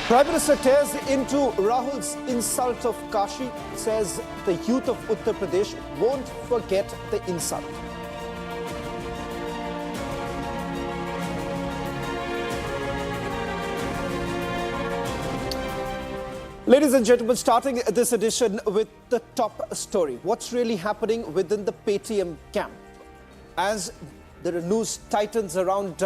Prime Minister tears into Rahul's insult of Kashi, says the youth of Uttar Pradesh won't forget the insult. Ladies and gentlemen, starting this edition with the top story. What's really happening within the Paytm camp? As the news tightens around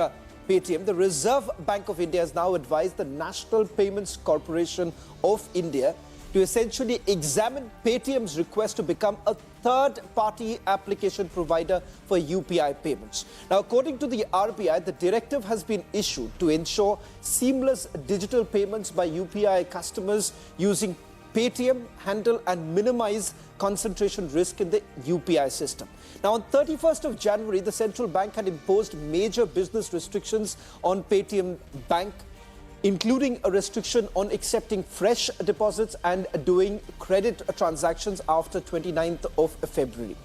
Paytm, the Reserve Bank of India has now advised the National Payments Corporation of India to essentially examine Paytm's request to become a third-party application provider for UPI payments. Now, according to the RBI, the directive has been issued to ensure seamless digital payments by UPI customers using Paytm handle and minimize concentration risk in the UPI system. Now, on 31st of January, the central bank had imposed major business restrictions on Paytm Bank, including a restriction on accepting fresh deposits and doing credit transactions after 29th of February.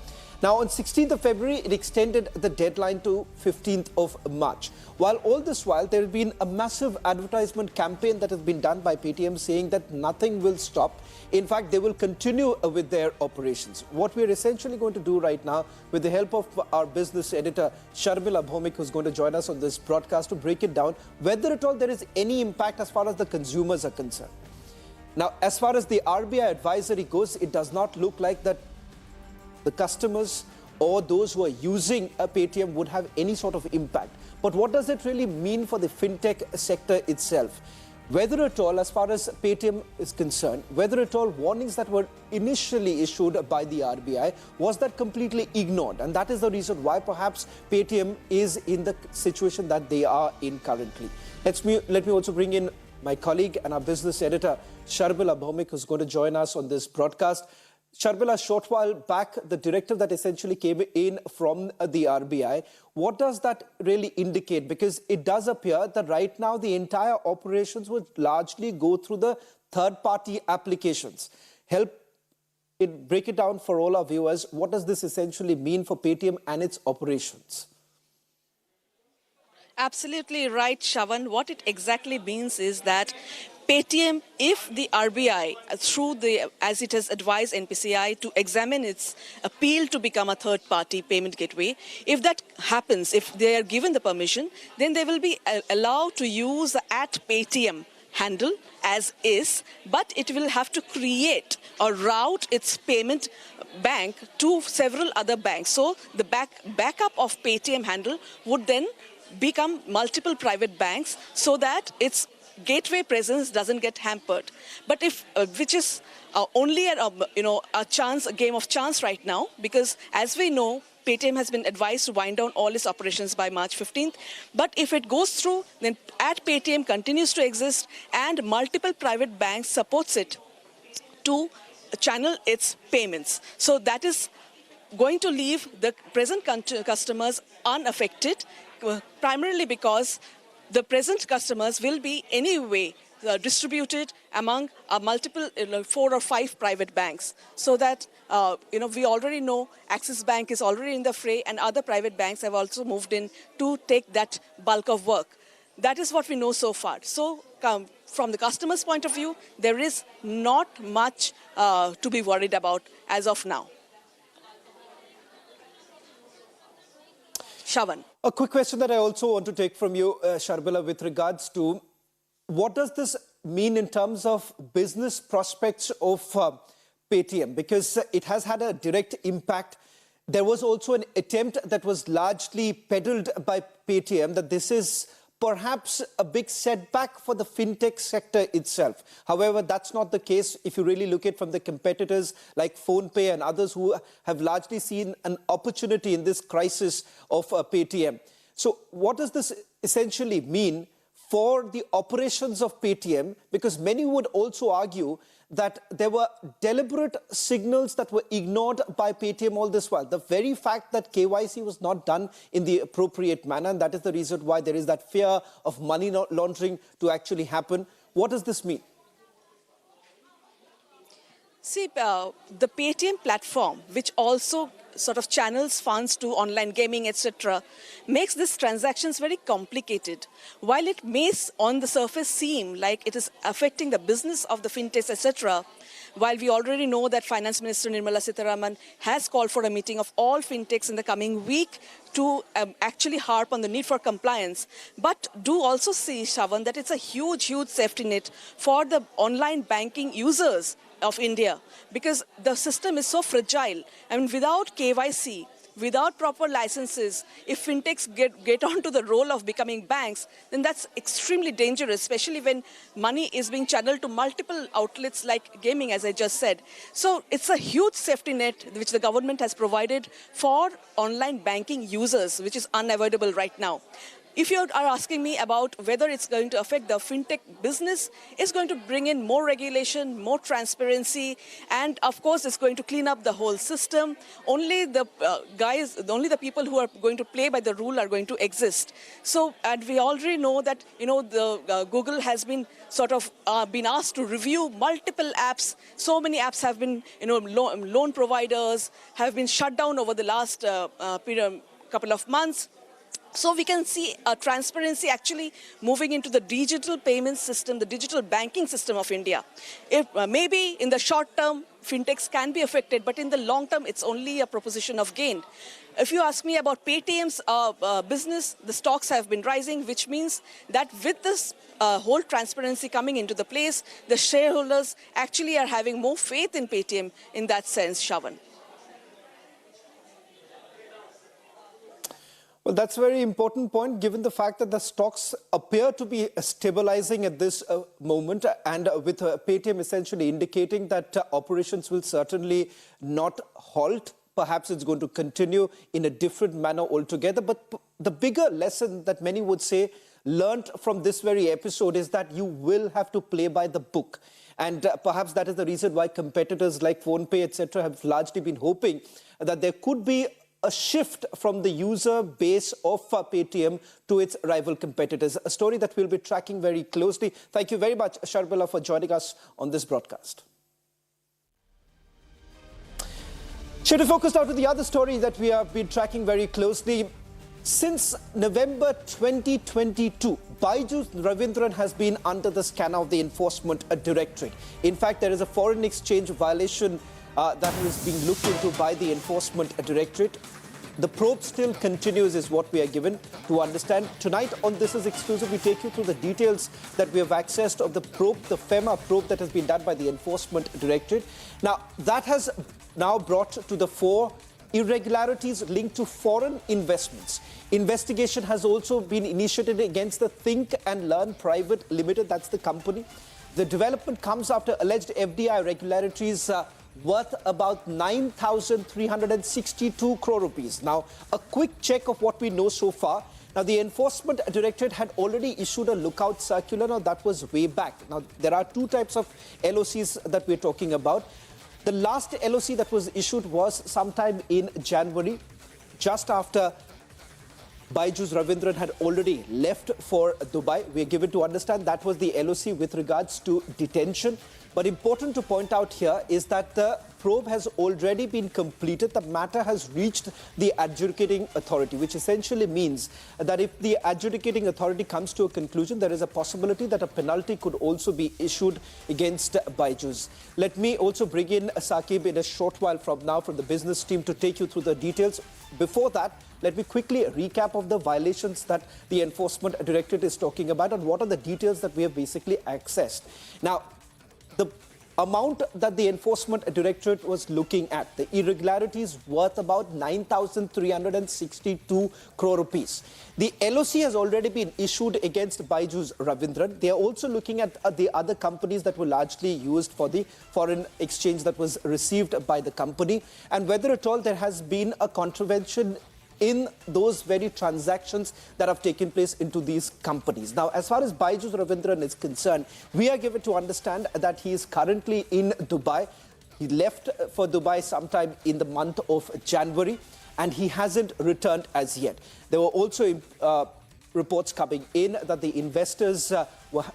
Now, on 16th of February, it extended the deadline to 15th of March. While all this while, there has been a massive advertisement campaign that has been done by Paytm saying that nothing will stop. In fact, they will continue with their operations. What we are essentially going to do right now, with the help of our business editor, Sharmila Bhomik, who's going to join us on this broadcast to break it down, whether at all there is any impact as far as the consumers are concerned. Now, as far as the RBI advisory goes, it does not look like that the customers or those who are using a Paytm would have any sort of impact. But what does it really mean for the fintech sector itself? Whether at all, as far as Paytm is concerned, whether at all warnings that were initially issued by the RBI, was that completely ignored? And that is the reason why perhaps Paytm is in the situation that they are in currently. Let me also bring in my colleague and our business editor, Sharmila Bhomik, who's going to join us on this broadcast. Sharmila, a short while back, the directive that essentially came in from the RBI, what does that really indicate? Because it does appear that right now the entire operations would largely go through the third-party applications. Break it down for all our viewers. What does this essentially mean for Paytm and its operations? Absolutely right, Shavan. What it exactly means is that Paytm, if the RBI, as it has advised NPCI to examine its appeal to become a third-party payment gateway, if that happens, if they are given the permission, then they will be allowed to use the @Paytm handle as is, but it will have to create or route its payment bank to several other banks. So the backup of Paytm handle would then become multiple private banks so that its gateway presence doesn't get hampered. But which is only a game of chance right now, because as we know, Paytm has been advised to wind down all its operations by March 15th. But if it goes through, then @Paytm continues to exist and multiple private banks supports it to channel its payments. So that is going to leave the present customers unaffected, primarily because the present customers will be anyway distributed among multiple 4 or 5 private banks. So that, we already know Axis Bank is already in the fray and other private banks have also moved in to take that bulk of work. That is what we know so far. So from the customer's point of view, there is not much to be worried about as of now. Shavan. A quick question that I also want to take from you, Sharmila, with regards to what does this mean in terms of business prospects of Paytm? Because it has had a direct impact. There was also an attempt that was largely peddled by Paytm that this is perhaps a big setback for the fintech sector itself. However, that's not the case if you really look at from the competitors like PhonePe and others who have largely seen an opportunity in this crisis of Paytm. So what does this essentially mean for the operations of Paytm? Because many would also argue that there were deliberate signals that were ignored by Paytm all this while. The very fact that KYC was not done in the appropriate manner, and that is the reason why there is that fear of money laundering to actually happen. What does this mean? See, the Paytm platform, which also sort of channels funds to online gaming, etc., makes these transactions very complicated. While it may on the surface seem like it is affecting the business of the fintechs, etc., while we already know that Finance Minister Nirmala Sitharaman has called for a meeting of all fintechs in the coming week to actually harp on the need for compliance, but do also see, Shravan, that it's a huge, huge safety net for the online banking users of India, because the system is so fragile. I mean, without KYC, without proper licenses, if fintechs get onto the role of becoming banks, then that's extremely dangerous, especially when money is being channeled to multiple outlets like gaming, as I just said. So it's a huge safety net which the government has provided for online banking users, which is unavoidable right now. If you are asking me about whether it's going to affect the fintech business, it's going to bring in more regulation, more transparency, and of course it's going to clean up the whole system. Only the only the people who are going to play by the rule are going to exist. So, and we already know that, the Google has been sort of been asked to review multiple apps. So many apps have been, loan providers have been shut down over the last couple of months. So we can see transparency actually moving into the digital payment system, the digital banking system of India. If maybe in the short term, fintechs can be affected, but in the long term, it's only a proposition of gain. If you ask me about Paytm's business, the stocks have been rising, which means that with this whole transparency coming into the place, the shareholders actually are having more faith in Paytm in that sense, Shravan. Well, that's a very important point, given the fact that the stocks appear to be stabilizing at this moment, and with Paytm essentially indicating that operations will certainly not halt. Perhaps it's going to continue in a different manner altogether. But the bigger lesson that many would say learned from this very episode is that you will have to play by the book. And perhaps that is the reason why competitors like PhonePe, etc., have largely been hoping that there could be a shift from the user base of Paytm to its rival competitors, a story that we'll be tracking very closely. Thank you very much, Sharbala, for joining us on this broadcast. Should have focused out to the other story that we have been tracking very closely. Since November 2022, Byju Ravindran has been under the scanner of the Enforcement Directorate. In fact, there is a foreign exchange violation that is being looked into by the Enforcement Directorate. The probe still continues is what we are given to understand. Tonight on This Is Exclusive, we take you through the details that we have accessed of the probe, the FEMA probe that has been done by the Enforcement Directorate. Now, that has now brought to the fore irregularities linked to foreign investments. Investigation has also been initiated against the Think and Learn Private Limited, that's the company. The development comes after alleged FDI irregularities worth about 9,362 crore rupees. Now, a quick check of what we know so far. Now, the Enforcement Directorate had already issued a lookout circular. Now, that was way back. Now, there are two types of LOCs that we're talking about. The last LOC that was issued was sometime in January, just after Byju Ravindran had already left for Dubai. We are given to understand that was the LOC with regards to detention. But important to point out here is that the probe has already been completed. The matter has reached the adjudicating authority, which essentially means that if the adjudicating authority comes to a conclusion, there is a possibility that a penalty could also be issued against Byju's. Let me also bring in Saqib in a short while from now from the business team to take you through the details. Before that, let me quickly recap of the violations that the Enforcement Directorate is talking about and what are the details that we have basically accessed. Now, the amount that the Enforcement Directorate was looking at, the irregularities worth about 9,362 crore rupees. The LOC has already been issued against Byju Ravindran. They are also looking at the other companies that were largely used for the foreign exchange that was received by the company, and whether at all there has been a contravention in those very transactions that have taken place into these companies. Now, as far as Byju Ravindran is concerned, we are given to understand that he is currently in Dubai. He left for Dubai sometime in the month of January, and he hasn't returned as yet. There were also reports coming in that the investors were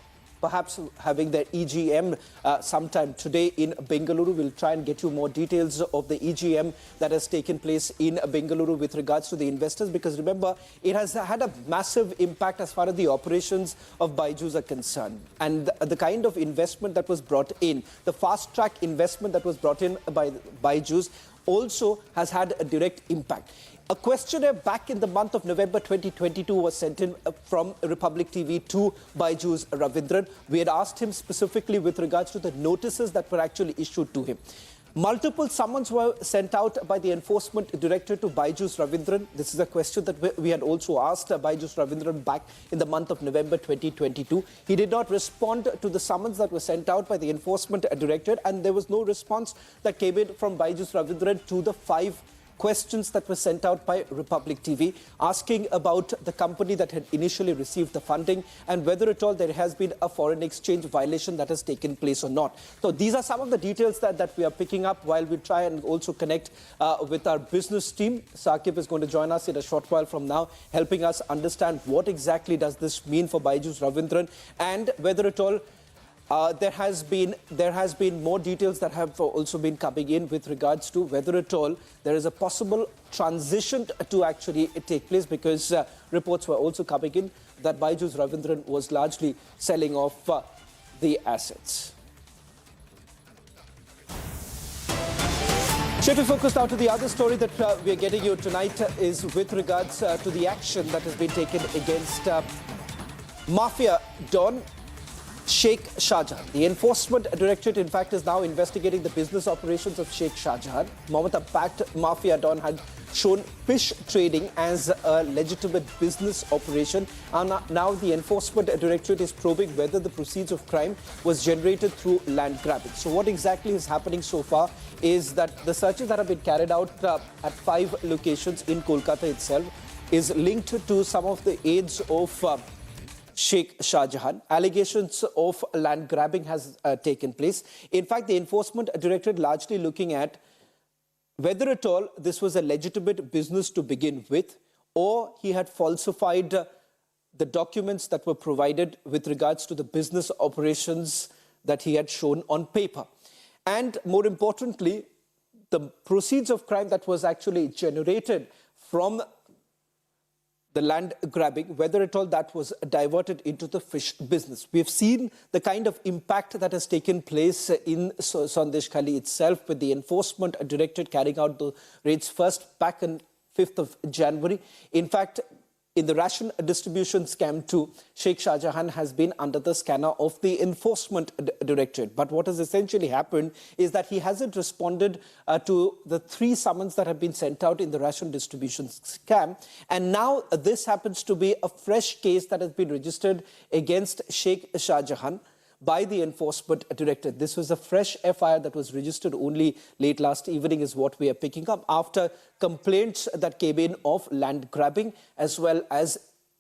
perhaps having their EGM sometime today in Bengaluru. We'll try and get you more details of the EGM that has taken place in Bengaluru with regards to the investors, because remember, it has had a massive impact as far as the operations of Byju's are concerned. And the kind of investment that was brought in, the fast-track investment that was brought in by Byju's also has had a direct impact. A questionnaire back in the month of November 2022 was sent in from Republic TV to Byju's Ravindran. We had asked him specifically with regards to the notices that were actually issued to him. Multiple summons were sent out by the Enforcement Director to Byju's Ravindran. This is a question that we had also asked Byju's Ravindran back in the month of November 2022. He did not respond to the summons that were sent out by the Enforcement Director, and there was no response that came in from Byju's Ravindran to the 5 questions that were sent out by Republic TV, asking about the company that had initially received the funding and whether at all there has been a foreign exchange violation that has taken place or not. So these are some of the details that we are picking up while we try and also connect with our business team. Saqib is going to join us in a short while from now, helping us understand what exactly does this mean for Byju's Ravindran, and whether at all there has been more details that have also been coming in with regards to whether at all there is a possible transition to actually take place, because reports were also coming in that Byju's Ravindran was largely selling off the assets. Shifting focus now to the other story that we are getting you tonight is with regards to the action that has been taken against Mafia Don Sheikh Shahjahan. The Enforcement Directorate, in fact, is now investigating the business operations of Sheikh Shahjahan. Mamata-backed Mafia Don had shown fish trading as a legitimate business operation. And now the Enforcement Directorate is probing whether the proceeds of crime was generated through land grabbing. So what exactly is happening so far is that the searches that have been carried out at 5 locations in Kolkata itself is linked to some of the aides of Sheikh Shahjahan. Allegations of land grabbing has taken place. In fact, the Enforcement Directorate largely looking at whether at all this was a legitimate business to begin with, or he had falsified the documents that were provided with regards to the business operations that he had shown on paper. And more importantly, the proceeds of crime that was actually generated from the land grabbing, whether at all that was diverted into the fish business. We've seen the kind of impact that has taken place in Sandesh Khali itself, with the Enforcement Directorate carrying out the raids first back on 5th of January. In fact, in the ration distribution scam too, Sheikh Shahjahan has been under the scanner of the Enforcement Directorate. But what has essentially happened is that he hasn't responded to the 3 summons that have been sent out in the ration distribution scam. And now this happens to be a fresh case that has been registered against Sheikh Shahjahan by the Enforcement Directorate. This was a fresh FIR that was registered only late last evening, is what we are picking up, after complaints that came in of land grabbing as well as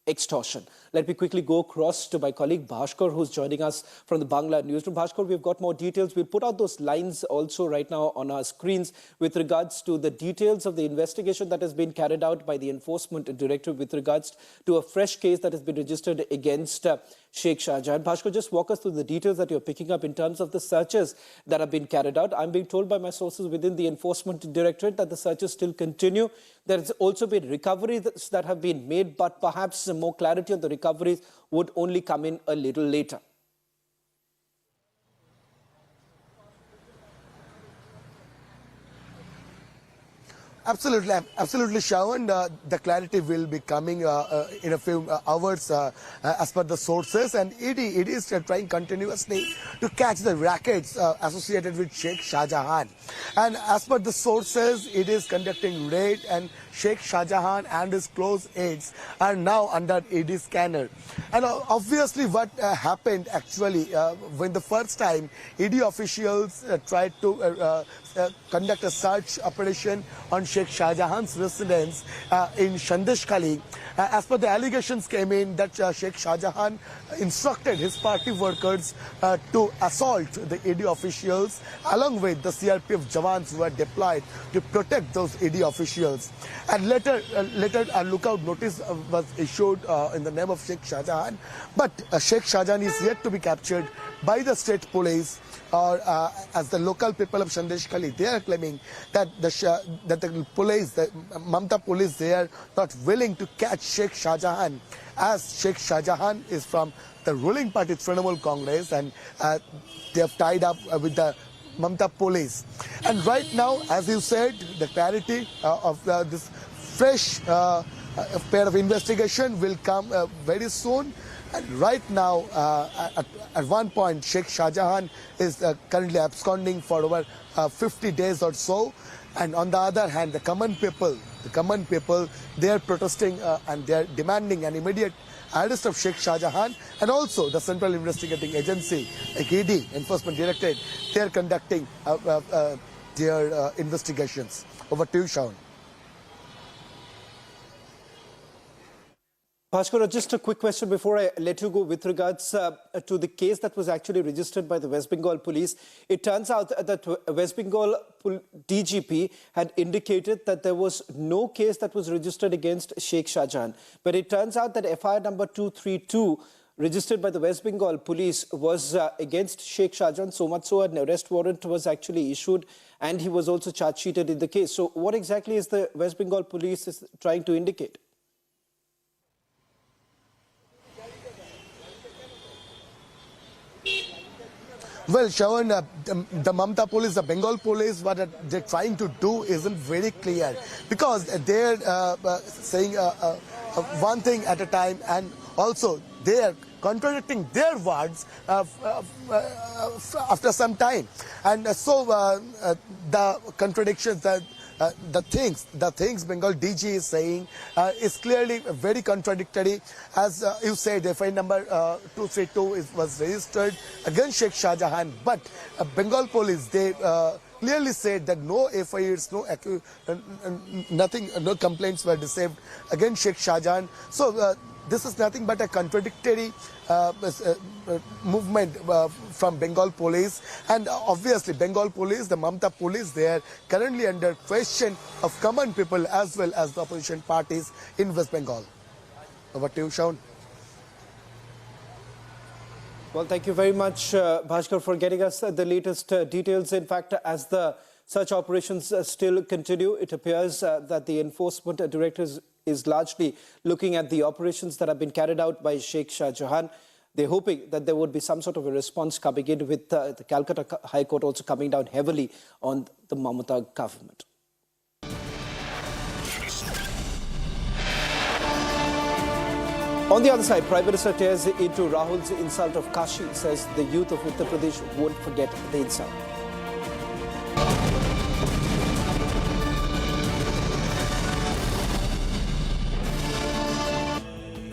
extortion. Let me quickly go across to my colleague Bhaskar, who's joining us from the Bangla newsroom. Bhaskar, we've got more details. We'll put out those lines also right now on our screens with regards to the details of the investigation that has been carried out by the Enforcement Directorate with regards to a fresh case that has been registered against Sheikh Shahjahan. Bhaskar, just walk us through the details that you're picking up in terms of the searches that have been carried out. I'm being told by my sources within the Enforcement Directorate that the searches still continue. There has also been recoveries that have been made, but perhaps more clarity on the recoveries would only come in a little later. Absolutely, Shravan. The clarity will be coming in a few hours as per the sources, and ED is trying continuously to catch the rackets associated with Sheikh Shahjahan. And as per the sources, it is conducting raid, and Sheikh Shahjahan and his close aides are now under ED scanner. And obviously what happened actually when the first time ED officials tried to conduct a search operation on Sheikh Shah Jahan's residence in Shandeshkhali. As per the allegations came in that Sheikh Shah Jahan instructed his party workers to assault the ED officials along with the CRPF jawans who were deployed to protect those ED officials. And later a lookout notice was issued in the name of Sheikh Shah Jahan, but Sheikh Shah Jahan is yet to be captured by the state police, or as the local people of Shandeshkhali, they are claiming that the police, the Mamta police, they are not willing to catch Sheikh Shah Jahan, as Sheikh Shah Jahan is from the ruling party Trinamool Congress, and they have tied up with the Mamta police. And right now, as you said, the clarity of this fresh pair of investigation will come very soon. And right now, at one point, Sheikh Shah Jahan is currently absconding for over 50 days or so. And on the other hand, the common people, they are protesting and they are demanding an immediate arrest of Sheikh Shah Jahan, and also the Central Investigating Agency, like ED, Enforcement Directorate, they are conducting their investigations. Over to you, Shaun. Bhaskar, just a quick question before I let you go with regards to the case that was actually registered by the West Bengal police. It turns out that West Bengal DGP had indicated that there was no case that was registered against Sheikh Shah Jahan. But it turns out that FIR number 232 registered by the West Bengal police was against Sheikh Shah Jahan, so much so an arrest warrant was actually issued and he was also charge sheeted in the case. So what exactly is the West Bengal police is trying to indicate? Well, Shaun, the Mamta police, the Bengal police, what they're trying to do isn't very clear, because they're saying one thing at a time, and also they're contradicting their words after some time. And so the contradictions, the things Bengal DG is saying is clearly very contradictory. As you said, FIR number 232 was registered against Sheikh Shah Jahan, but Bengal police, they clearly said that no FIRs, no complaints were received against Sheikh Shah Jahan. So this is nothing but a contradictory movement from Bengal police, and obviously Bengal police, the Mamta police, they are currently under question of common people as well as the opposition parties in West Bengal. Over to you, Shaun. Well, thank you very much, Bhaskar, for getting us the latest details. In fact, as the search operations still continue, it appears that the enforcement director is largely looking at the operations that have been carried out by Sheikh Shah Jahan. They're hoping that there would be some sort of a response coming in, with the Calcutta High Court also coming down heavily on the Mamata government. On the other side, Prime Minister tears into Rahul's insult of Kashi, says the youth of Uttar Pradesh won't forget the insult.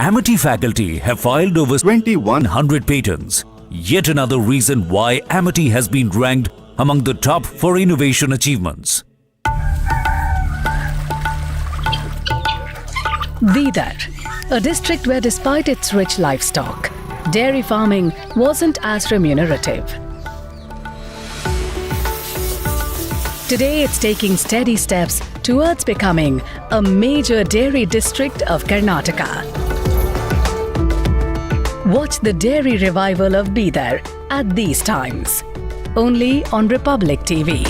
Amity faculty have filed over 2,100 patents. Yet another reason why Amity has been ranked among the top for innovation achievements. Bidar, a district where despite its rich livestock, dairy farming wasn't as remunerative. Today it's taking steady steps towards becoming a major dairy district of Karnataka. Watch the dairy revival of Bidar at these times, only on Republic TV.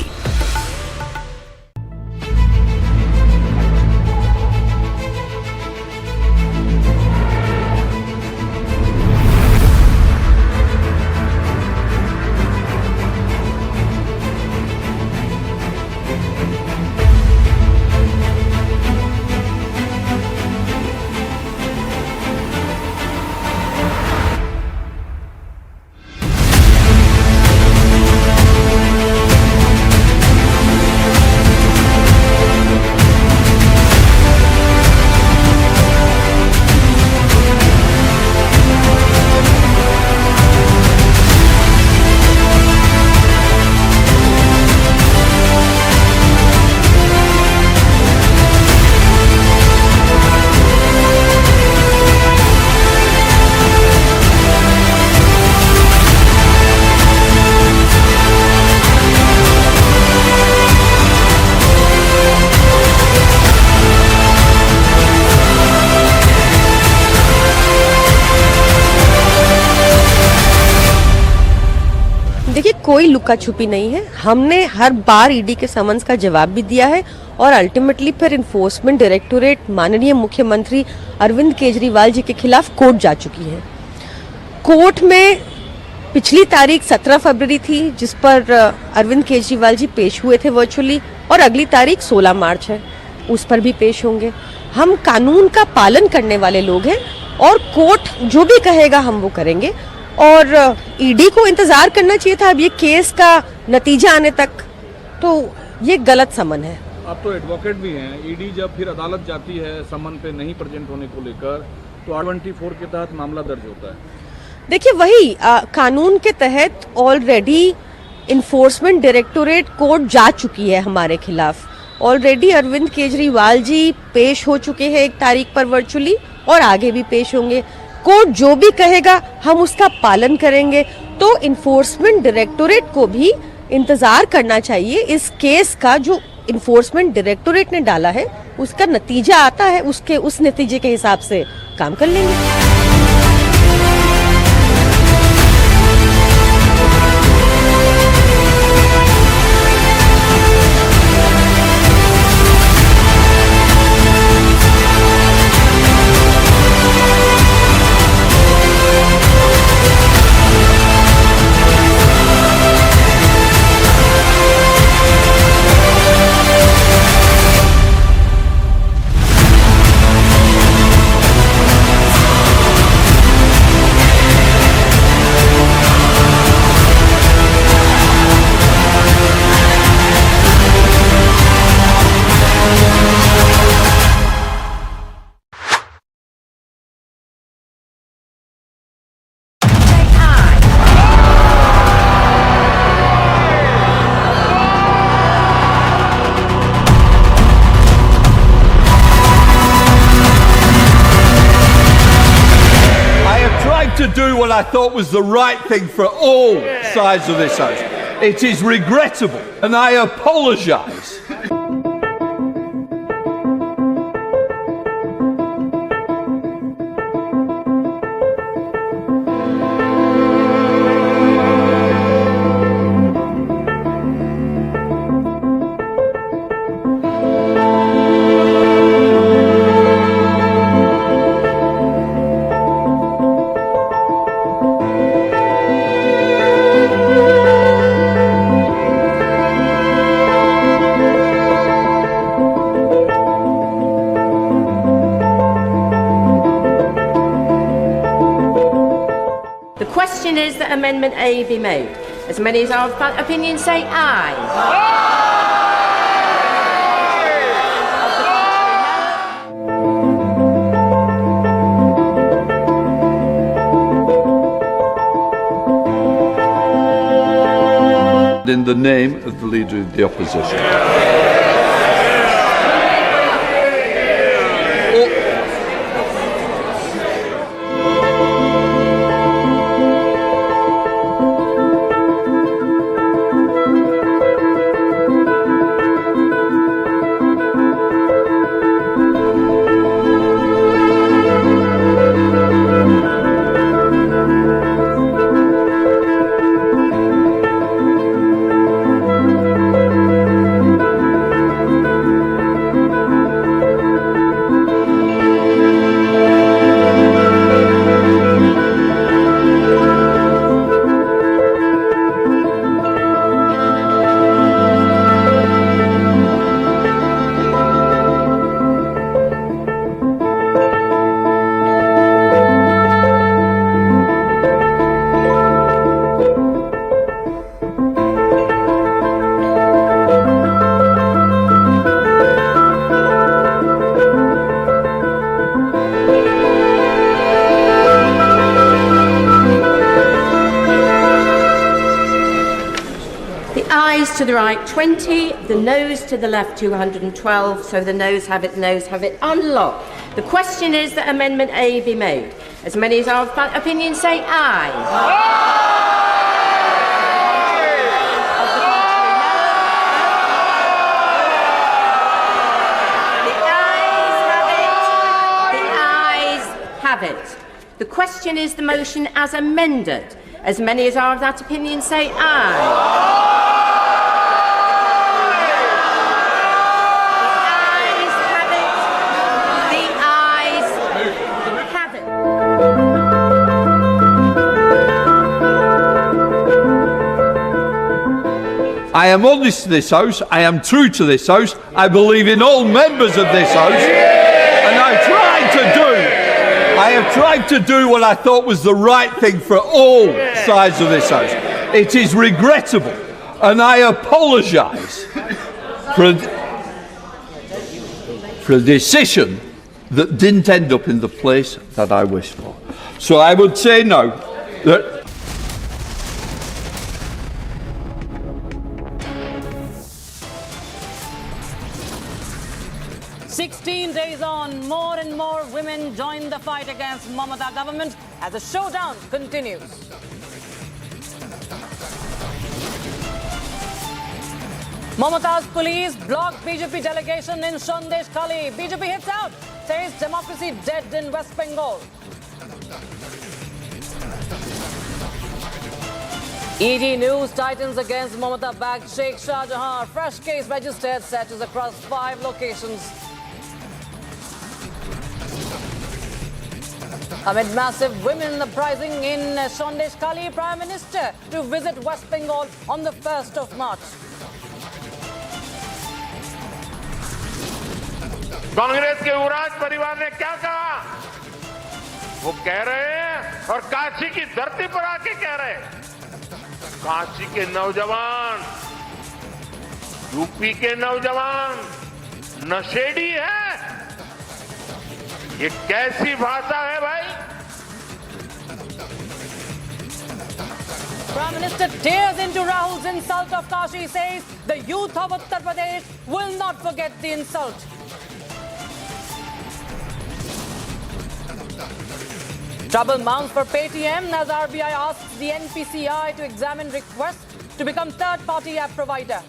कोई लुका छुपी नहीं है। हमने हर बार ED के summons का जवाब भी दिया है और अल्टीमेटली फिर इन्फोर्समेंट डायरेक्टोरेट माननीय मुख्यमंत्री अरविंद केजरीवाल जी के खिलाफ कोर्ट जा चुकी है। कोर्ट में पिछली तारीख 17 फरवरी थी जिस पर अरविंद केजरीवाल जी पेश हुए थे वर्चुअली, और अगली तारीख 16 मार्च है, उस पर भी पेश होंगे। हम कानून का पालन करने वाले लोग हैं और कोर्ट जो भी कहेगा हम वो करेंगे, और ईडी को इंतजार करना चाहिए था अब ये केस का नतीजा आने तक, तो ये गलत समन है। आप तो एडवोकेट भी हैं, ईडी जब फिर अदालत जाती है समन पे नहीं प्रेजेंट होने को लेकर तो 24 के तहत मामला दर्ज होता है। देखिए वही कानून के तहत ऑलरेडी इन्फोर्समेंट डायरेक्टोरेट कोर्ट जा चुकी है हमारे खिलाफ। ऑलरेडी अरविंद केजरीवाल जी पेश हो चुके हैं 1 तारीख पर वर्चुअली, और आगे भी पेश होंगे। कोर्ट जो भी कहेगा हम उसका पालन करेंगे। तो इन्फोर्समेंट डायरेक्टोरेट को भी इंतजार करना चाहिए। इस केस का जो इन्फोर्समेंट डायरेक्टोरेट ने डाला है उसका नतीजा आता है, उस नतीजे के हिसाब से काम कर लेंगे। To do what I thought was the right thing for all sides of this house. It is regrettable and I apologise. The question is that Amendment A be made. As many as are of that opinion say aye. In the name of the Leader of the Opposition. To the right 20, the noes to the left 212, so the noes have it unlocked. The question is that Amendment A be made. As many as are of that opinion say aye. The ayes have it. The question is the motion as amended. As many as are of that opinion say aye. I am honest to this House, I am true to this House, I believe in all members of this House, and I have tried to do what I thought was the right thing for all sides of this House. It is regrettable, and I apologise for a decision that didn't end up in the place that I wished for. So I would say now that 16 days on, more and more women join the fight against Mamata government as the showdown continues. Mamata's police block BJP delegation in Sandesh Khali. BJP hits out, says democracy dead in West Bengal. ED news tightens against Mamata-backed Sheikh Shah Jahan. Fresh case registered, searches across 5 locations. Amid massive women uprising in Sandesh Khali, Prime Minister to visit West Bengal on the 1st of March. Congress के युवराज परिवार ने क्या कहा? वो कह रहे हैं और काशी की धरती पर आके कह रहे हैं, काशी के नौजवान, यूपी के नौजवान नशेड़ी है। ये कैसी भाषा है भाई? Prime Minister tears into Rahul's insult of Kashi, says the youth of Uttar Pradesh will not forget the insult. Trouble mounts for Paytm as RBI asks the NPCI to examine request to become third-party app provider.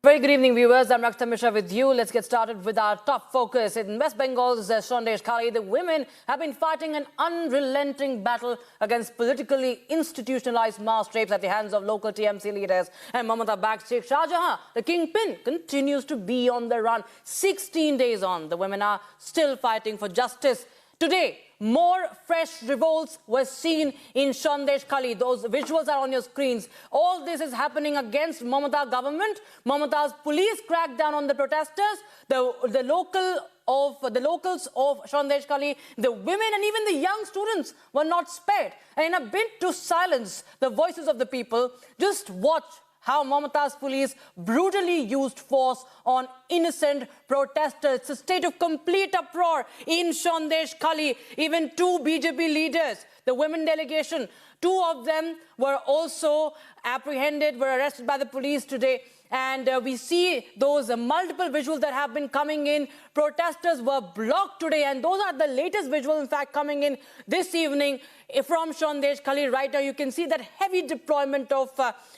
Very good evening, viewers. I'm Rakta Mishra with you. Let's get started with our top focus. In West Bengal's Sandesh Khali, the women have been fighting an unrelenting battle against politically institutionalized mass rapes at the hands of local TMC leaders. And Mamata-backed Sheikh Shah Jahan, the kingpin, continues to be on the run. 16 days on, the women are still fighting for justice. Today, more fresh revolts were seen in Sandesh Khali. Those visuals are on your screens. All this is happening against Mamata government. Mamata's police cracked down on the protesters. The locals of Sandesh Khali, the women and even the young students were not spared. And in a bid to silence the voices of the people, just watch how Mamata's police brutally used force on innocent protesters. It's a state of complete uproar in Sandesh Khali. Even 2 BJP leaders, the women delegation, 2 of them were also apprehended, were arrested by the police today. And we see those multiple visuals that have been coming in. Protesters were blocked today, and those are the latest visuals, in fact, coming in this evening from Sandesh Khali. Right now, you can see that heavy deployment of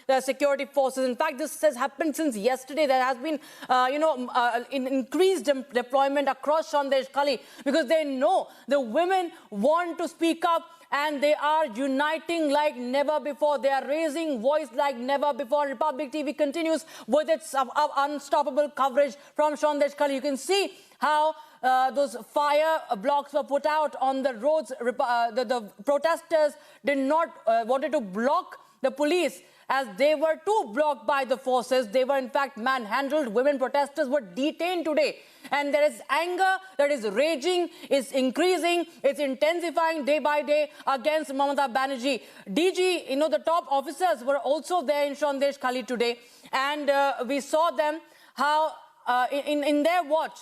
the security forces. In fact, this has happened since yesterday. There has been, increased deployment across Sandesh Khali because they know the women want to speak up. And they are uniting like never before. They are raising voice like never before. Republic TV continues with its unstoppable coverage from Sandesh Khali. You can see how those fire blocks were put out on the roads. The protesters did not wanted to block the police, as they were too blocked by the forces. They were in fact manhandled. Women protesters were detained today. And there is anger that is raging, it's increasing, it's intensifying day by day against Mamata Banerjee. DG, the top officers were also there in Sandesh Khali today. And we saw them how in their watch,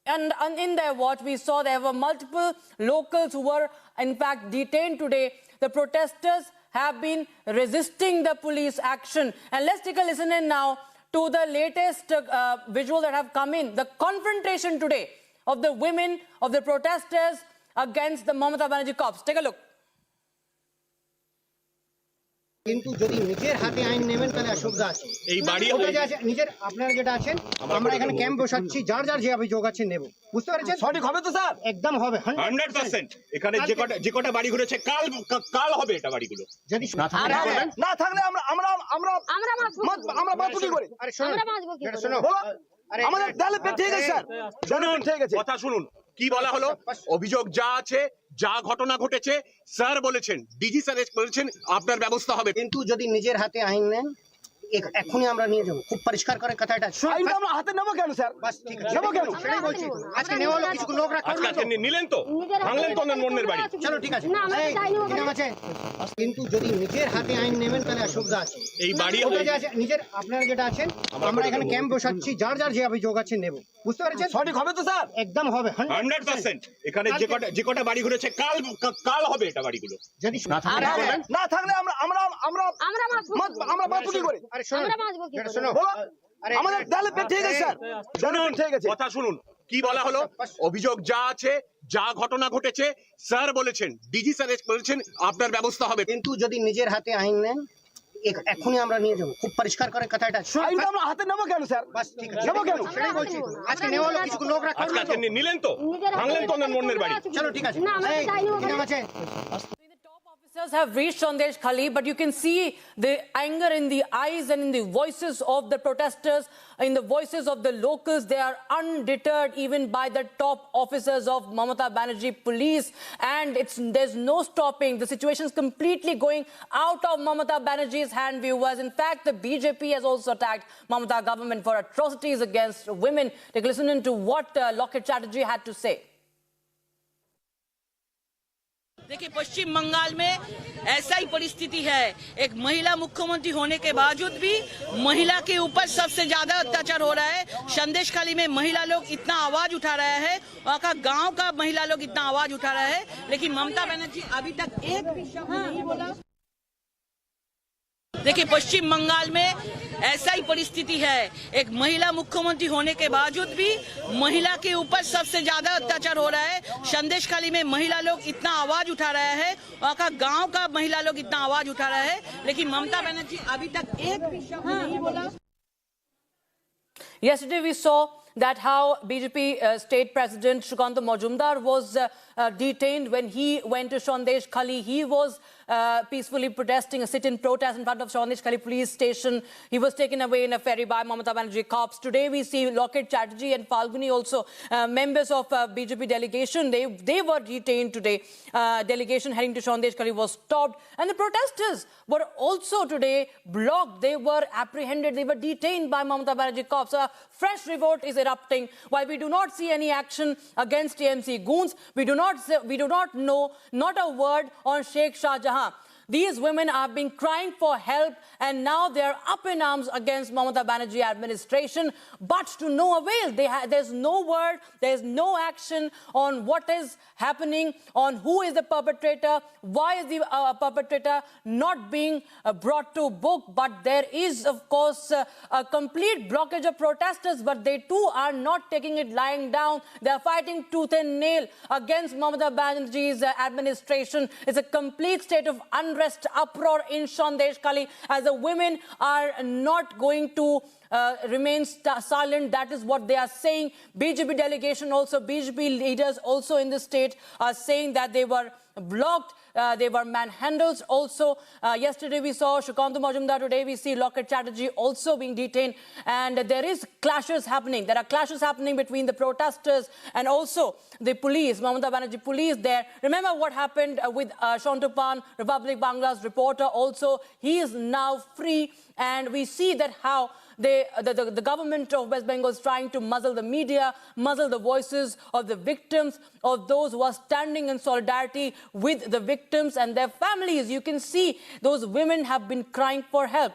and in their watch, we saw there were multiple locals who were in fact detained today. The protesters have been resisting the police action. And let's take a listen in now to the latest visuals that have come in. The confrontation today of the women, of the protesters against the Mamata Banerjee cops. Take a look. কিন্তু যদি নিজের হাতে আইন নেবেন তাহলে অসুবিধা আছে। এই বাড়ি নিজের আপনারা যেটা আছেন আমরা এখানে ক্যাম্প বসাচ্ছি, যার যার যে অভিযোগ আছে নেব, বুঝতে পেরেছেন? সঠিক হবে তো স্যার? একদম হবে 100%। এখানে যে কটা বাড়ি ঘুরেছে কাল হবে এটা বাড়িগুলো যদি না থাকলে আমরা বাঁচবো কি করে? আরে শোনো আমাদের তাহলে ঠিক আছে স্যার, শুনুন ঠিক আছে, কথা শুনুন কি বলা হলো। অভিযোগ যা আছে, যা ঘটনা ঘটেছে স্যার বলেছেন, ডিজি স্যার বলেছেন আপনার ব্যবস্থা হবে, কিন্তু যদি নিজের হাতে আইন নেন এখনই আমরা নিয়ে যাবো। খুব পরিষ্কার করে কথাটা আইনটা আমরা হাতে নেবো কেন স্যার? বাস ঠিক আছে, নেবো কেন সেটাই বলছি। আজকে নেওয়া হলো, কিছু লোক রাখা হলো, আজকে নিলেন তো, ভাঙলেন তো অন্যের বাড়ি, চলো ঠিক আছে কিন্তু যদি নিজের হাতে আইন নেবেন তাহলে অসুবিধা আছে। এই বাড়ি নিজের আপনারা যেটা আছেন আমরা এখানে ক্যাম্প বসাচ্ছি, যার যার যে অভিযোগ আছে নেব, বুঝতে পেরেছেন? সঠিক হবে তো স্যার? একদম হবে 100%। এখানে যে কটা বাড়ি ঘুরেছে কাল হবে এটা বাড়িগুলো যদি না থাকলে আমরা বাঁচবো কি করে? আরে শোনো আমাদের তাহলে ঠিক আছে স্যার, শুনুন ঠিক আছে, কথা শুনুন কি বলা হলো। অভিযোগ যা আছে, যা ঘটনা ঘটেছে স্যার বলেছেন, ডিজি স্যার বলেছেন আপনার ব্যবস্থা হবে, কিন্তু যদি নিজের হাতে আইন নেন এখনই আমরা নিয়ে যাবো। খুব পরিষ্কার করে কথাটা আইনটা আমরা হাতে নেবো কেন স্যার? বাস ঠিক আছে, নেবো কেন সেটাই বলছি। আজকে নেওয়া হলো, কিছু লোক রাখা হলো, আজকে নিলেন তো, ভাঙলেন তো অন্যের বাড়ি, চলো ঠিক আছে। Officers have reached Sandesh Khali, but you can see the anger in the eyes and in the voices of the protesters, in the voices of the locals. They are undeterred even by the top officers of Mamata Banerjee police, and there's no stopping. The situation is completely going out of Mamata Banerjee's hand, viewers. In fact, the BJP has also attacked Mamata government for atrocities against women. Take a listen to what Lockett Chatterjee had to say. देखिए पश्चिम बंगाल में ऐसा ही परिस्थिति है। एक महिला मुख्यमंत्री होने के बावजूद भी महिला के ऊपर सबसे ज्यादा अत्याचार हो रहा है। संदेश खाली में महिला लोग इतना आवाज उठा रहा है, वहाँ का गांव का महिला लोग इतना आवाज उठा रहा है, लेकिन ममता बनर्जी अभी तक एक भी शब्द नहीं बोला। देखिए पश्चिम बंगाल में ऐसा ही परिस्थिति है। एक महिला मुख्यमंत्री होने के बावजूद भी महिला के ऊपर सबसे ज्यादा अत्याचार हो रहा है। संदेश खाली में महिला लोग इतना आवाज उठा रहा है, वहाँ का गांव का महिला लोग इतना आवाज उठा रहा है, लेकिन ममता बनर्जी अभी तक एक भी शब्द नहीं बोला। Yesterday we saw that how BJP state president Sukanta Majumdar was detained when he went to Sandesh Khali. He was peacefully protesting, a sit-in protest in front of Sandesh Khali police station. He was taken away in a ferry by Mamata Banerjee cops. Today we see Lockett Chatterjee and Falguni also, members of BJP delegation. They were detained today. Delegation heading to Sandesh Khali was stopped, and the protesters were also today blocked. They were apprehended. They were detained by Mamata Banerjee cops. A fresh revolt is erupting. While we do not see any action against TMC goons, we do not know not a word on Sheikh Shah Jahan. These women have been crying for help, and now they are up in arms against Mamata Banerjee administration, but to no avail. There's no word, there's no action on what is happening, on who is the perpetrator, why is the perpetrator not being brought to book. But there is, of course, a complete blockage of protesters, but they too are not taking it lying down. They are fighting tooth and nail against Mamata Banerjee's administration. It's a complete state of unrest, uproar in Sandesh Khali, as the women are not going to remain silent. That is what they are saying. BJP delegation also, BJP leaders also in the state are saying that they were blocked, they were manhandled also. Yesterday we saw Sukanta Majumdar, today we see Lockett Chatterjee also being detained, and there is clashes happening. There are clashes happening between the protesters and also the police, Mamata Banerjee police there. Remember what happened with Shantupan, Republic Bangla's reporter also. He is now free, and we see that how the government of West Bengal is trying to muzzle the media, muzzle the voices of the victims, of those who are standing in solidarity with the victims and their families. You can see those women have been crying for help.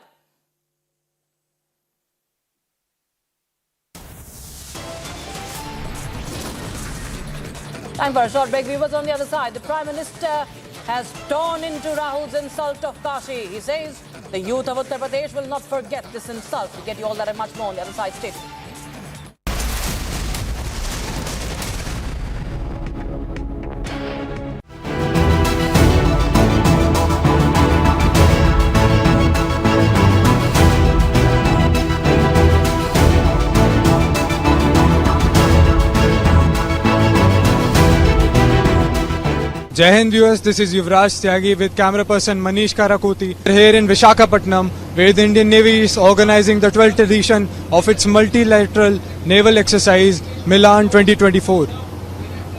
Time for a short break. Viewers, on the other side, the Prime Minister has torn into Rahul's insult of Kashi. He says the youth of Uttar Pradesh will not forget this insult. We'll get you all that and much more on the other side. Stay tuned. Jai Hind viewers, this is Yuvraj Tyagi with camera person Manish Karakoti. We're here in Visakhapatnam, where the Indian Navy is organizing the 12th edition of its multilateral naval exercise Milan 2024.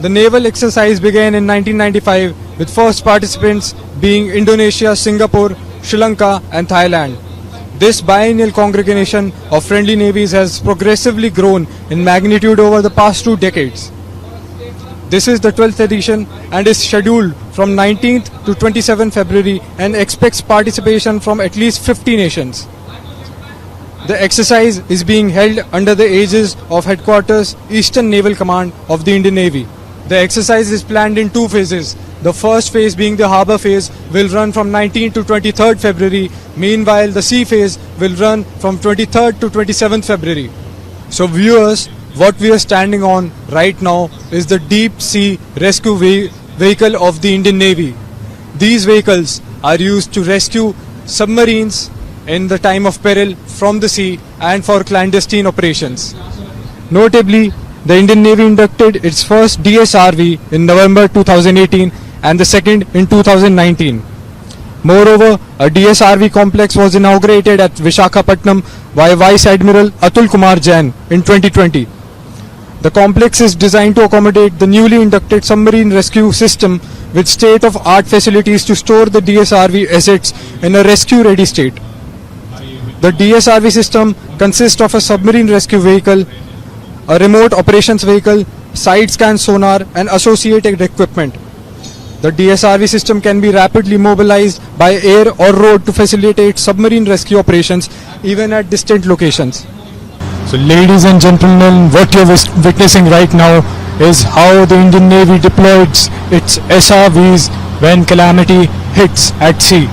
The naval exercise began in 1995 with first participants being Indonesia, Singapore, Sri Lanka and Thailand. This biennial congregation of friendly navies has progressively grown in magnitude over the past 2 decades. This is the 12th edition and is scheduled from 19th to 27 February and expects participation from at least 50 nations. The exercise is being held under the aegis of Headquarters Eastern Naval Command of the Indian Navy. The exercise is planned in 2 phases. The first phase, being the harbour phase, will run from 19th to 23rd February. Meanwhile, the sea phase will run from 23rd to 27th February. So viewers, what we are standing on right now is the deep sea rescue vehicle of the Indian Navy. These vehicles are used to rescue submarines in the time of peril from the sea and for clandestine operations. Notably, the Indian Navy inducted its first DSRV in November 2018 and the second in 2019. Moreover, a DSRV complex was inaugurated at Visakhapatnam by Vice Admiral Atul Kumar Jain in 2020. The complex is designed to accommodate the newly inducted submarine rescue system with state-of-art facilities to store the DSRV assets in a rescue-ready state. The DSRV system consists of a submarine rescue vehicle, a remote operations vehicle, side scan sonar and associated equipment. The DSRV system can be rapidly mobilized by air or road to facilitate submarine rescue operations even at distant locations. So ladies and gentlemen, what you're witnessing right now is how the Indian Navy deploys its SRVs when calamity hits at sea.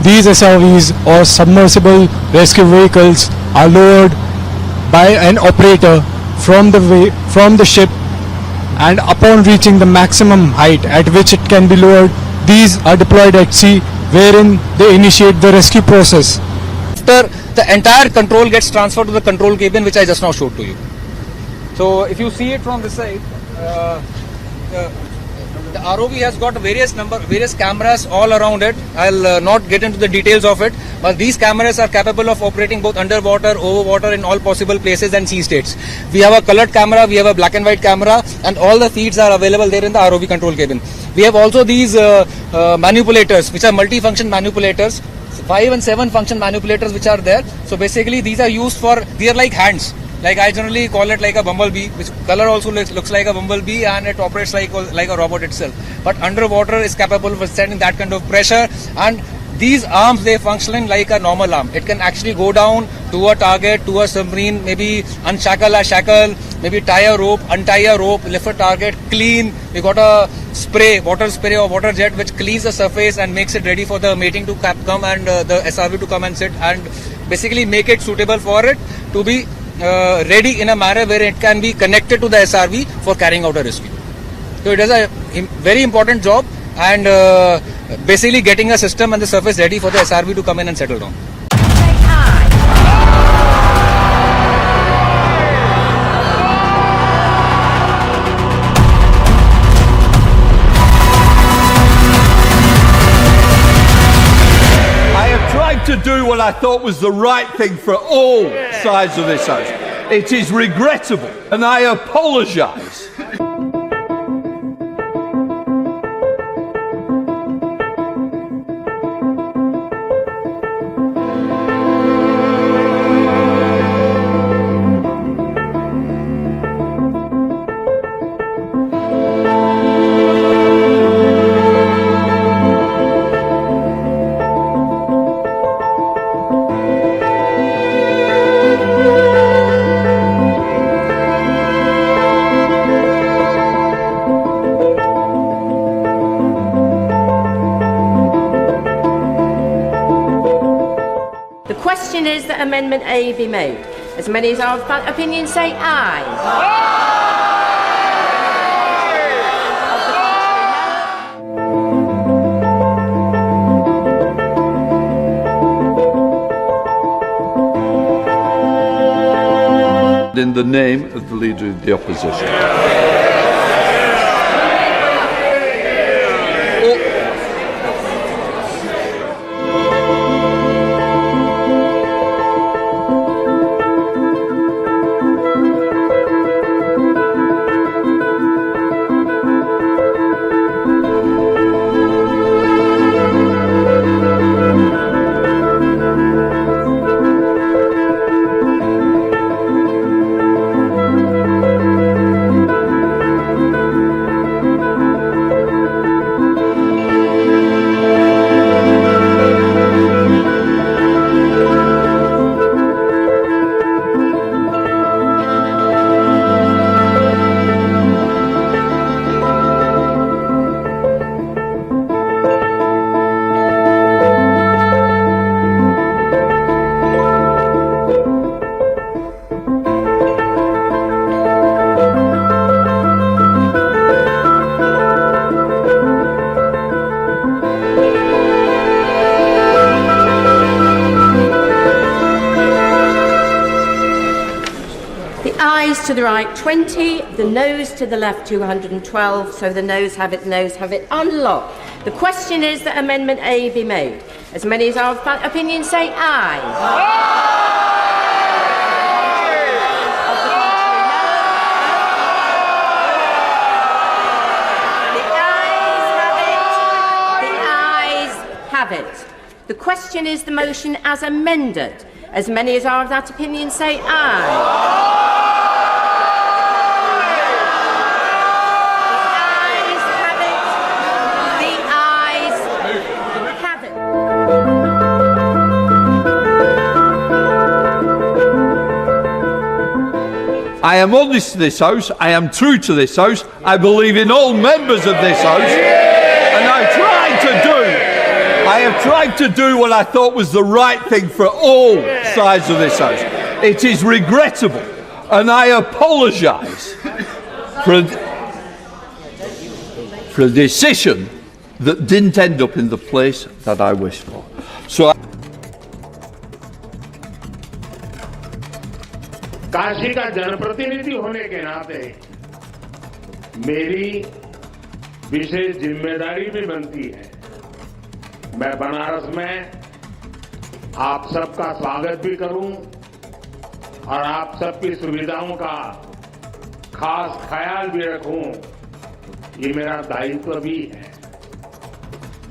These SRVs or submersible rescue vehicles are lowered by an operator from the ship, and upon reaching the maximum height at which it can be lowered, these are deployed at sea, wherein they initiate the rescue process. After the entire control gets transferred to the control cabin, which I just now showed to you. So if you see it from this side, the ROV has got various cameras all around it. I'll not get into the details of it, but these cameras are capable of operating both underwater, over water, in all possible places and sea states. We have a colored camera, we have a black and white camera, and all the feeds are available there in the ROV control cabin. We have also these manipulators, which are multi-function manipulators, 5 and 7 function manipulators which are there. So basically these are used for, they are like hands. Like I generally call it like a bumblebee, which color also looks like a bumblebee, and it operates like a robot itself. But underwater is capable of withstanding that kind of pressure, and these arms, they function like a normal arm. It can actually go down to a target, to a submarine, maybe unshackle a shackle, maybe tie a rope, untie a rope, lift a target, clean. We got a spray, water spray or water jet, which cleans the surface and makes it ready for the mating to come and the SRV to come and sit, and basically make it suitable for it to be ready in a manner where it can be connected to the SRV for carrying out a rescue. So it does a very important job, and basically getting a system and the surface ready for the SRV to come in and settle down. To do what I thought was the right thing for all sides of this house. It is regrettable, and I apologise. Is that Amendment A be made? As many as are of opinion say aye. In the name of the Leader of the Opposition. ayes to the right 20, the noes to the left 212, so the noes have it, unlocked. The question is that Amendment A be made. As many as are of that opinion say aye. It. The question is the motion as amended. As many as are of that opinion say aye. The ayes have it. I am honest to this House. I am true to this House. I believe in all members of this House. And I have tried to do what I thought was the right thing for all sides of this House. It is regrettable, and I apologise for a decision that didn't end up in the place that I wished for. So Kashi का जनप्रतिनिधि होने के नाते मेरी विशेष जिम्मेदारी भी बनती है। मैं बनारस में आप सबका स्वागत भी करूं और आप सबकी सुविधाओं का खास ख्याल भी रखूं, ये मेरा दायित्व भी है।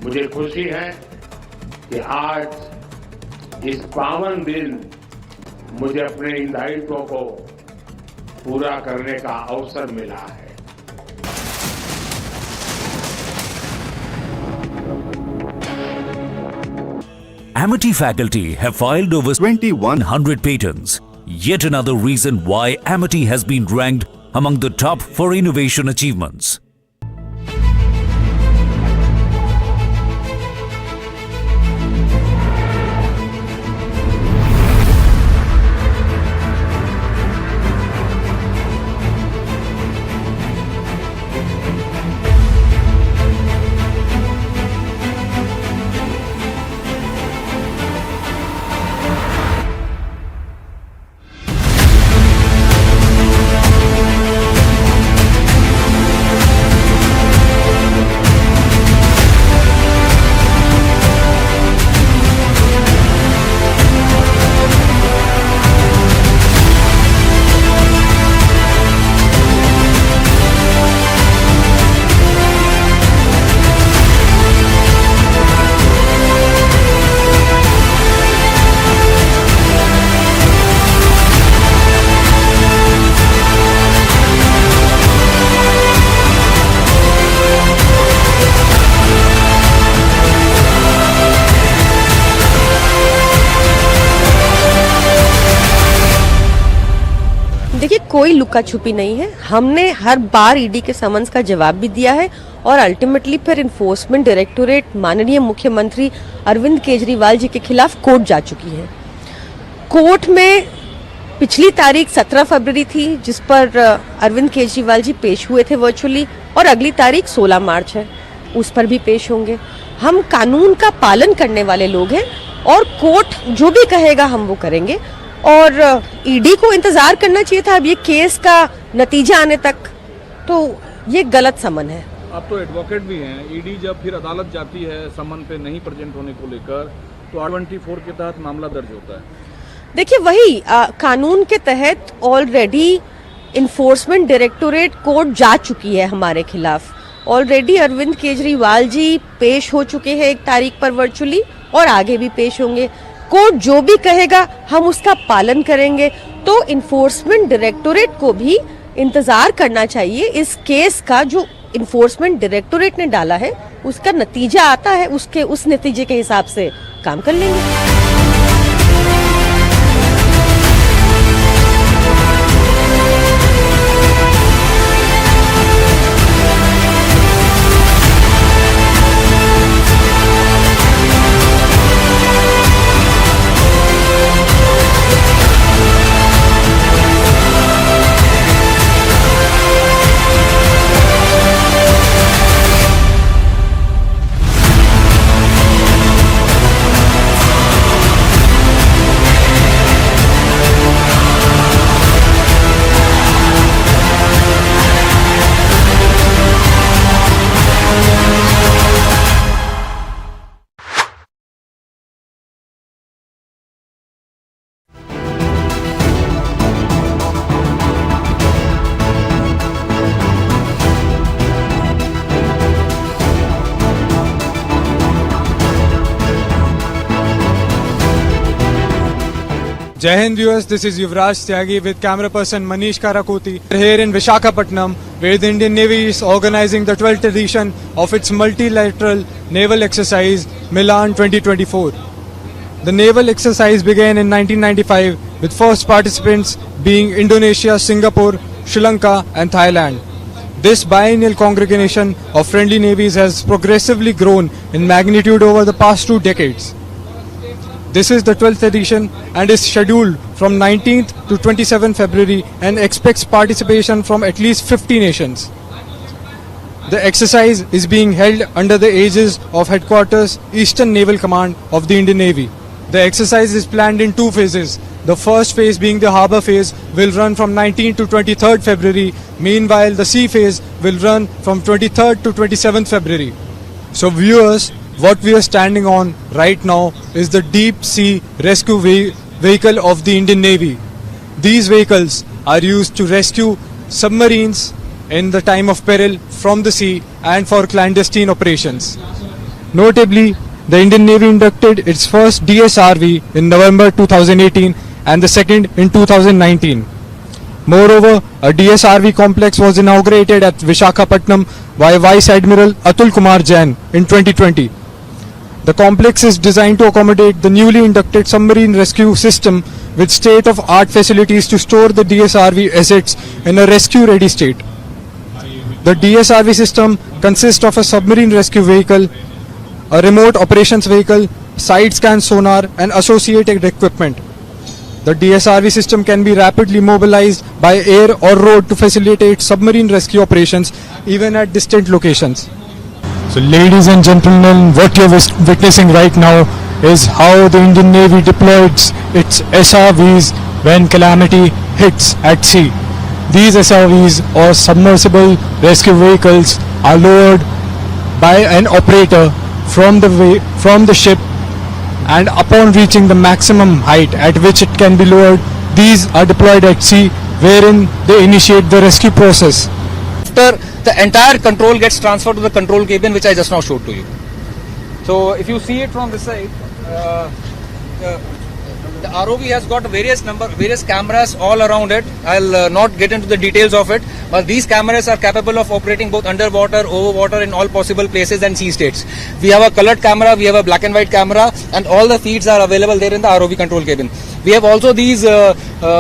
मुझे खुशी है कि आज इस पावन दिन मुझे अपने इन दायित्वों को पूरा करने का अवसर मिला है। Amity faculty have filed over 2,100 patents. Yet another reason why Amity has been ranked among the top for innovation achievements. देखिए कोई लुका छुपी नहीं है, हमने हर बार ईडी के समन्स का जवाब भी दिया है और अल्टीमेटली फिर इन्फोर्समेंट डायरेक्टोरेट माननीय मुख्यमंत्री अरविंद केजरीवाल जी के खिलाफ कोर्ट जा चुकी है। कोर्ट में पिछली तारीख 17 फरवरी थी जिस पर अरविंद केजरीवाल जी पेश हुए थे वर्चुअली, और अगली तारीख 16 मार्च है, उस पर भी पेश होंगे। हम कानून का पालन करने वाले लोग हैं और कोर्ट जो भी कहेगा हम वो करेंगे, और ईडी को इंतजार करना चाहिए था अब ये केस का नतीजा आने तक, तो ये गलत समन है। आप तो एडवोकेट भी हैं, ईडी जब फिर अदालत जाती है समन पे नहीं प्रेजेंट होने को लेकर तो 24 के तहत मामला दर्ज होता है। देखिए वही कानून के तहत ऑलरेडी इन्फोर्समेंट डायरेक्टोरेट कोर्ट जा चुकी है हमारे खिलाफ। ऑलरेडी अरविंद केजरीवाल जी पेश हो चुके हैं 1 तारीख पर वर्चुअली और आगे भी पेश होंगे। कोर्ट जो भी कहेगा हम उसका पालन करेंगे, तो इन्फोर्समेंट डायरेक्टोरेट को भी इंतजार करना चाहिए। इस केस का जो इन्फोर्समेंट डायरेक्टोरेट ने डाला है उसका नतीजा आता है, उस नतीजे के हिसाब से काम कर लेंगे। Jai Hind viewers, this is Yuvraj Tyagi with camera person Manish Karakoti. We're here in Visakhapatnam, where the Indian Navy is organizing the 12th edition of its multilateral naval exercise Milan 2024. The naval exercise began in 1995 with first participants being Indonesia, Singapore, Sri Lanka and Thailand. This biennial congregation of friendly navies has progressively grown in magnitude over the past 2 decades. This is the 12th edition and is scheduled from 19th to 27th February and expects participation from at least 50 nations. The exercise is being held under the aegis of Headquarters Eastern Naval Command of the Indian Navy. The exercise is planned in 2 phases. The first phase, being the harbour phase, will run from 19th to 23rd February. Meanwhile, the sea phase will run from 23rd to 27th February. So viewers, what we are standing on right now is the deep sea rescue vehicle of the Indian Navy. These vehicles are used to rescue submarines in the time of peril from the sea and for clandestine operations. Notably, the Indian Navy inducted its first DSRV in November 2018 and the second in 2019. Moreover, a DSRV complex was inaugurated at Visakhapatnam by Vice Admiral Atul Kumar Jain in 2020. The complex is designed to accommodate the newly inducted submarine rescue system with state-of-art facilities to store the DSRV assets in a rescue-ready state. The DSRV system consists of a submarine rescue vehicle, a remote operations vehicle, side scan sonar and associated equipment. The DSRV system can be rapidly mobilized by air or road to facilitate submarine rescue operations even at distant locations. So ladies and gentlemen, what you're witnessing right now is how the Indian Navy deploys its SRVs when calamity hits at sea. These SRVs or submersible rescue vehicles are lowered by an operator from the ship, and upon reaching the maximum height at which it can be lowered, these are deployed at sea, wherein they initiate the rescue process. After the entire control gets transferred to the control cabin, which I just now showed to you. So if you see it from this side, the ROV has got various cameras all around it. I'll not get into the details of it, but these cameras are capable of operating both underwater, over water, in all possible places and sea states. We have a colored camera, we have a black and white camera, and all the feeds are available there in the ROV control cabin. We have also these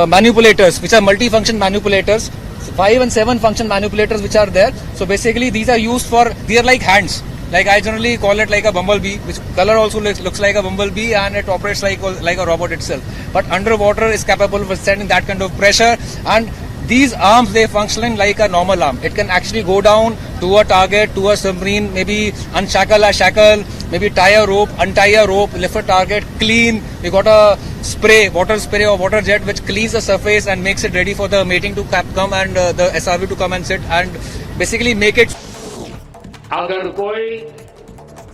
manipulators, which are multi-function manipulators, 5 and 7 function manipulators which are there. So basically these are used for, they are like hands. Like I generally call it like a bumblebee, which color also looks like a bumblebee, and it operates like a robot itself. But underwater is capable of withstanding that kind of pressure, and these arms, they function like a normal arm. It can actually go down to a target, to a submarine, maybe unshackle a shackle, maybe tie a rope, untie a rope, lift a target, clean. We got a spray, water spray or water jet, which cleans the surface and makes it ready for the mating to come and the SRV to come and sit and basically make it. अगर कोई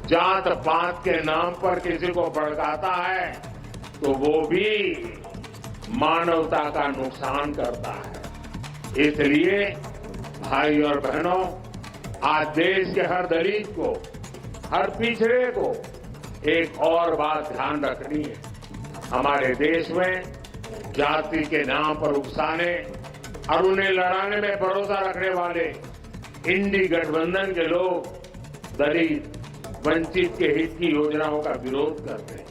जात पात के नाम पर किसी को भड़काता है तो वो भी मानवता का नुकसान करता है। इसलिए भाई और बहनों, आज देश के हर दलित को, हर पिछड़े को एक और बात ध्यान रखनी है। हमारे देश में जाति के नाम पर उकसाने और उन्हें लड़ाने में भरोसा रखने वाले इंडी गठबंधन के लोग दलित वंचित के हित की योजनाओं का विरोध करते हैं।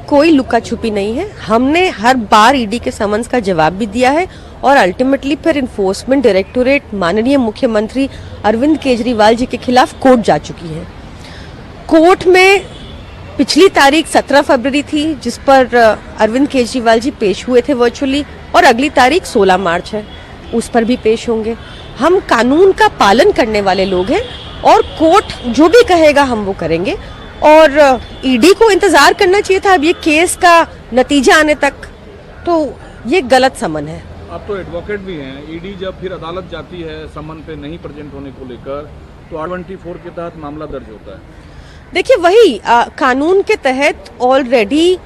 कोई लुका छुपी नहीं है। हमने हर बार ईडी के समन्स का जवाब भी दिया है और अल्टीमेटली फिर इन्फोर्समेंट डायरेक्टोरेट माननीय मुख्यमंत्री अरविंद केजरीवाल जी के खिलाफ कोर्ट जा चुकी है। कोर्ट में पिछली तारीख 17 फरवरी थी जिस पर अरविंद केजरीवाल जी पेश हुए थे वर्चुअली, और अगली तारीख 16 मार्च है, उस पर भी पेश होंगे। हम कानून का पालन करने वाले लोग हैं और कोर्ट जो भी कहेगा हम वो करेंगे, और ईडी को इंतजार करना चाहिए था अब ये केस का नतीजा आने तक, तो ये गलत समन है। आप तो एडवोकेट भी हैं, ईडी जब फिर अदालत जाती है समन पे नहीं प्रेजेंट होने को लेकर तो 24 के तहत मामला दर्ज होता है। देखिए वही कानून के तहत ऑलरेडी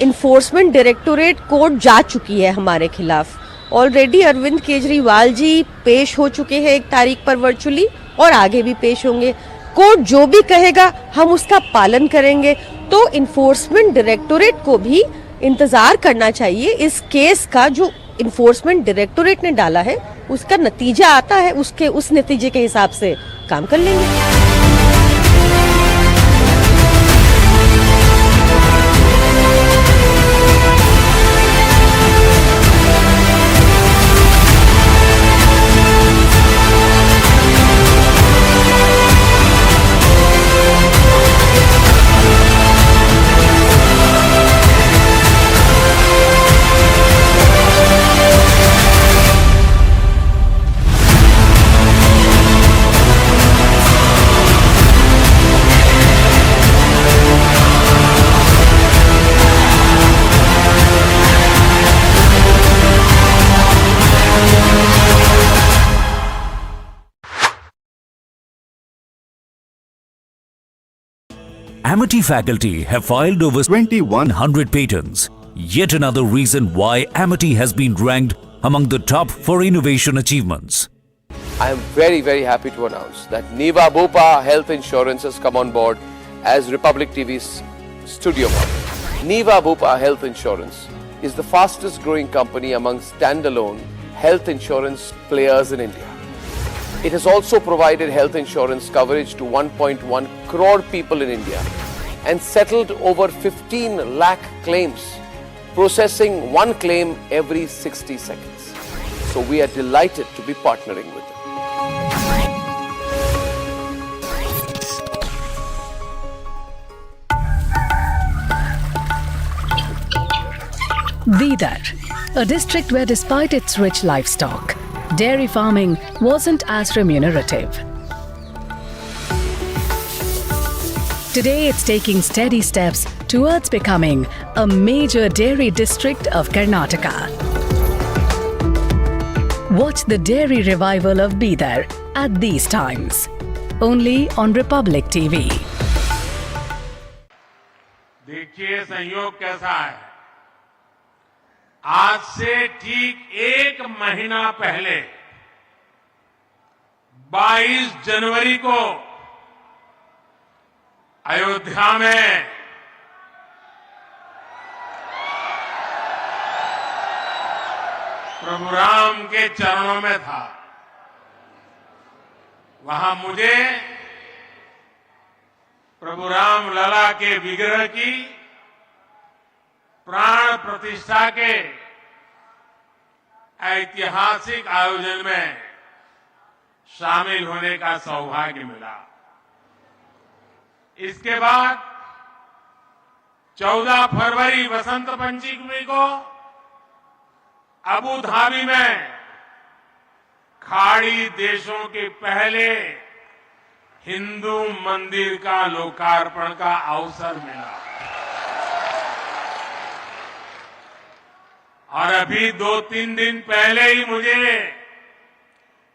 इन्फोर्समेंट डायरेक्टोरेट कोर्ट जा चुकी है हमारे खिलाफ। ऑलरेडी अरविंद केजरीवाल जी पेश हो चुके हैं 1 तारीख पर वर्चुअली, और आगे भी पेश होंगे। कोर्ट जो भी कहेगा हम उसका पालन करेंगे। तो इन्फोर्समेंट डायरेक्टोरेट को भी इंतजार करना चाहिए। इस केस का जो इन्फोर्समेंट डायरेक्टोरेट ने डाला है उसका नतीजा आता है, उस नतीजे के हिसाब से काम कर लेंगे। Amity faculty have filed over 2100 patents. Yet another reason why Amity has been ranked among the top for innovation achievements. I am very, very happy to announce that Niva Bopa Health Insurance has come on board as Republic TV's studio model. Niva Bopa Health Insurance is the fastest growing company among standalone health insurance players in India. It has also provided health insurance coverage to 1.1 crore people in India and settled over 15 lakh claims, processing one claim every 60 seconds. So we are delighted to be partnering with them. Bidar, a district where despite its rich livestock, dairy farming wasn't as remunerative. Today it's taking steady steps towards becoming a major dairy district of Karnataka. Watch the dairy revival of Bidar at these times, only on Republic TV. देखिए संयोग कैसा है, आज से ठीक 1 महीना पहले 22 जनवरी को अयोध्या में प्रभु राम के चरणों में था। वहां मुझे प्रभु राम लला के विग्रह की प्राण प्रतिष्ठा के ऐतिहासिक आयोजन में शामिल होने का सौभाग्य मिला। इसके बाद 14 फरवरी वसंत पंचमी को अबू धाबी में खाड़ी देशों के पहले हिंदू मंदिर का लोकार्पण का अवसर मिला। और अभी 2-3 दिन पहले ही मुझे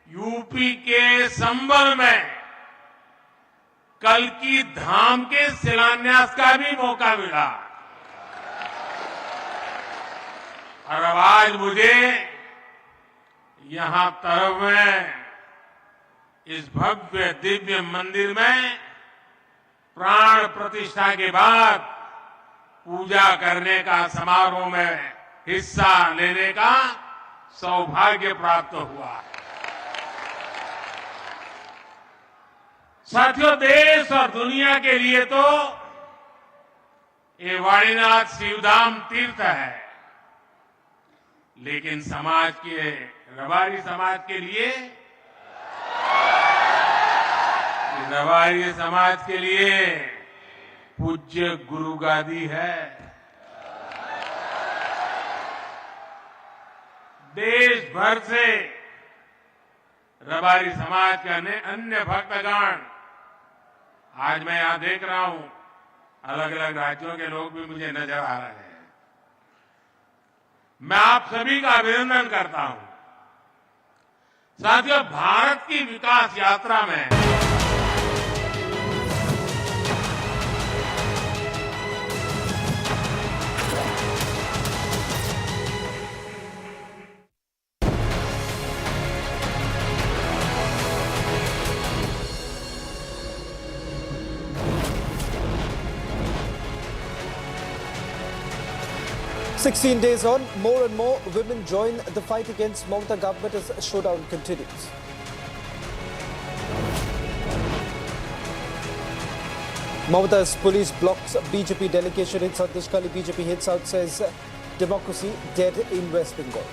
यूपी के संबल में कल्की धाम के शिलान्यास का भी मौका मिला। और अब आज मुझे यहां तरफ में इस भव्य दिव्य मंदिर में प्राण प्रतिष्ठा के बाद पूजा करने का समारोह में हिस्सा लेने का सौभाग्य प्राप्त हुआ है। साथियों, देश और दुनिया के लिए तो ये वाणीनाथ शिवधाम तीर्थ है, लेकिन समाज के रबारी समाज के लिए रबारी समाज के लिए पूज्य गुरु गादी है। देश भर से रबारी समाज के अन्य भक्तगण, आज मैं यहां देख रहा हूं, अलग अलग राज्यों के लोग भी मुझे नजर आ रहे हैं। मैं आप सभी का अभिनंदन करता हूं। साथियों, भारत की विकास यात्रा में 16 days on, more and more women join the fight against Mamata government as showdown continues. Mamata's police blocks BJP delegation in Sandeshkhali. BJP hits out, says democracy dead in West Bengal.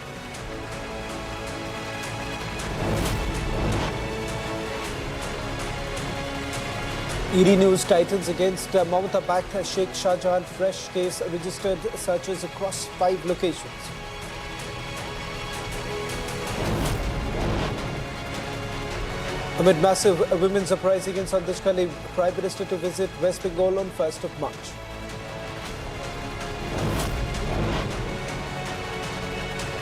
ED news tightens against Mamata-backed Sheikh Shah Jahan. Fresh case registered, searches across 5 locations. Amid massive women's uprising in Sandeshkhali, Prime Minister to visit West Bengal on 1st of March.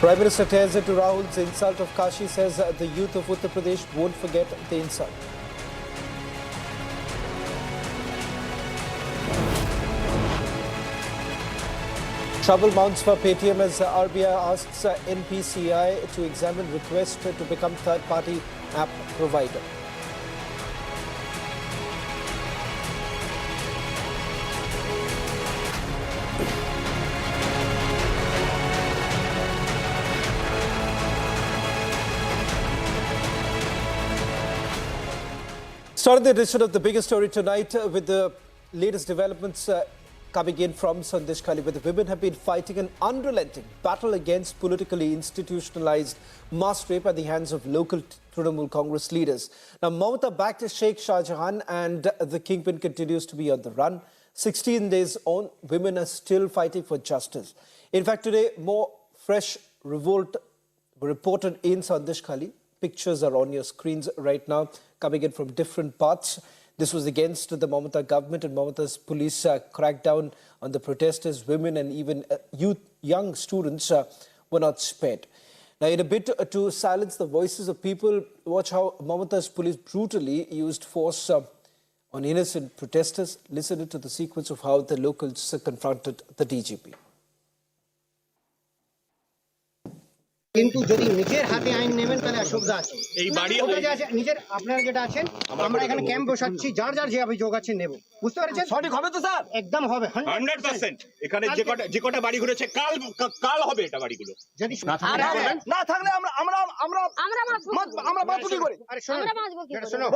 Prime Minister tears into Rahul's insult of Kashi, says the youth of Uttar Pradesh won't forget the insult. Trouble mounts for Paytm as RBI asks NPCI to examine request to become third-party app provider. Starting the edition of the biggest story tonight with the latest developments coming in from Sandeshkhali, where the women have been fighting an unrelenting battle against politically institutionalized mass rape at the hands of local Trinamool Congress leaders. Now, Mamata-backed Sheikh Shah Jahan and the kingpin continues to be on the run. 16 days on, women are still fighting for justice. In fact, today, more fresh revolt were reported in Sandeshkhali. Pictures are on your screens right now, coming in from different parts. This was against the Mamata government, and Mamata's police cracked down on the protesters. Women and even young students were not spared. Now, in a bid to silence the voices of people, watch how Mamata's police brutally used force on innocent protesters. Listen to the sequence of how the locals confronted the DGP. কিন্তু যদি নিজের হাতে আইন নেবেন তাহলে অসুবিধা আছে। এই বাড়ি নিজের আপনারা যেটা আছেন, আমরা এখানে ক্যাম্প বসাচ্ছি, যার যার যে অভিযোগ আছে নেব। বুঝতে পেরেছেন? সঠিক হবে তো স্যার? একদম হবে 100%। এখানে যে কটা বাড়ি ঘুরেছে কাল হবে এটা বাড়িগুলো। যদি না থাকলে আমরা বাঁচবো করে। আরে শোনো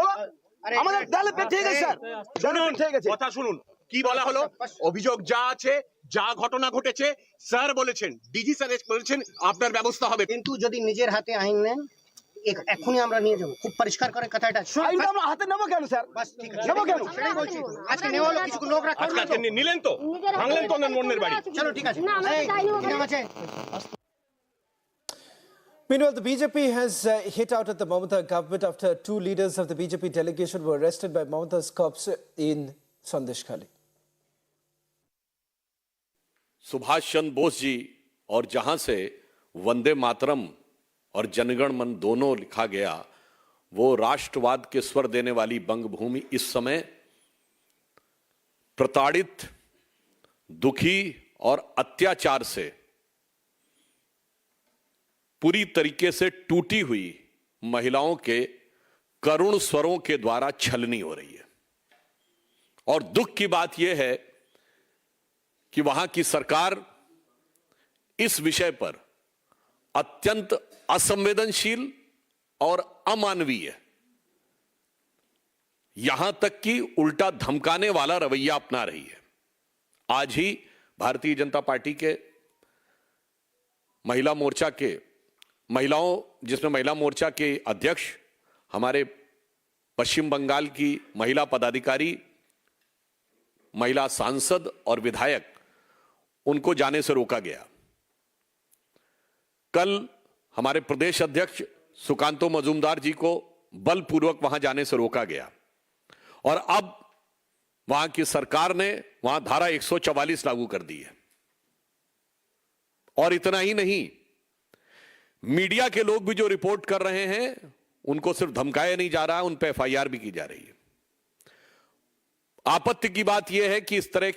আমাদের দলে পে ঠিক আছে স্যার। শুনুন, ঠিক আছে, কথা শুনুন। কি বলা হলো? অভিযোগ যা আছে, যা ঘটনা ঘটেছে, স্যার বলেছেন, ডিজি স্যার বলেছেন আপনার ব্যবস্থা হবে। কিন্তু যদি নিজের হাতে আইন নেন, এখনই আমরা নিয়ে যাব। খুব পরিষ্কার করে কথাটা। আইনটা আমরা হাতে নেব কেন স্যার? বাস ঠিক আছে, নেব কেন সেটাই বলছি। আজকে নেওয়া হলো, কিছু লোক রাখা হলো। আজকে নিলেন তো, ভাঙলেন তো অন্যের বাড়ি। চলো ঠিক আছে, কি নাম আছে? Meanwhile, the BJP has hit out at the Mamata government after 2 leaders of the BJP delegation were arrested by Mamata's cops in Sandeshkhali. Subhash Chandra Bose ji और जहां से वंदे मातरम और जनगण मन दोनों लिखा गया, वो राष्ट्रवाद के स्वर देने वाली बंगभूमि इस समय प्रताड़ित, दुखी और अत्याचार से पूरी तरीके से टूटी हुई महिलाओं के करुण स्वरों के द्वारा छलनी हो रही है। और दुख की बात यह है कि वहां की सरकार इस विषय पर अत्यंत असंवेदनशील और अमानवीय, यहां तक कि उल्टा धमकाने वाला रवैया अपना रही है। आज ही भारतीय जनता पार्टी के महिला मोर्चा के जिसमें महिला मोर्चा के अध्यक्ष, हमारे पश्चिम बंगाल की महिला पदाधिकारी, महिला सांसद और विधायक, उनको जाने से रोका गया। कल हमारे प्रदेश अध्यक्ष सुकांतो मजूमदार जी को बलपूर्वक वहां जाने से रोका गया और अब वहां की सरकार ने वहां धारा 144 लागू कर दी है। और इतना ही नहीं, मीडिया के लोग भी जो रिपोर्ट कर रहे हैं उनको सिर्फ धमकाया नहीं जा रहा, उन पर एफआईआर भी की जा रही है। आपत्ति की बात यह है कि इस तरह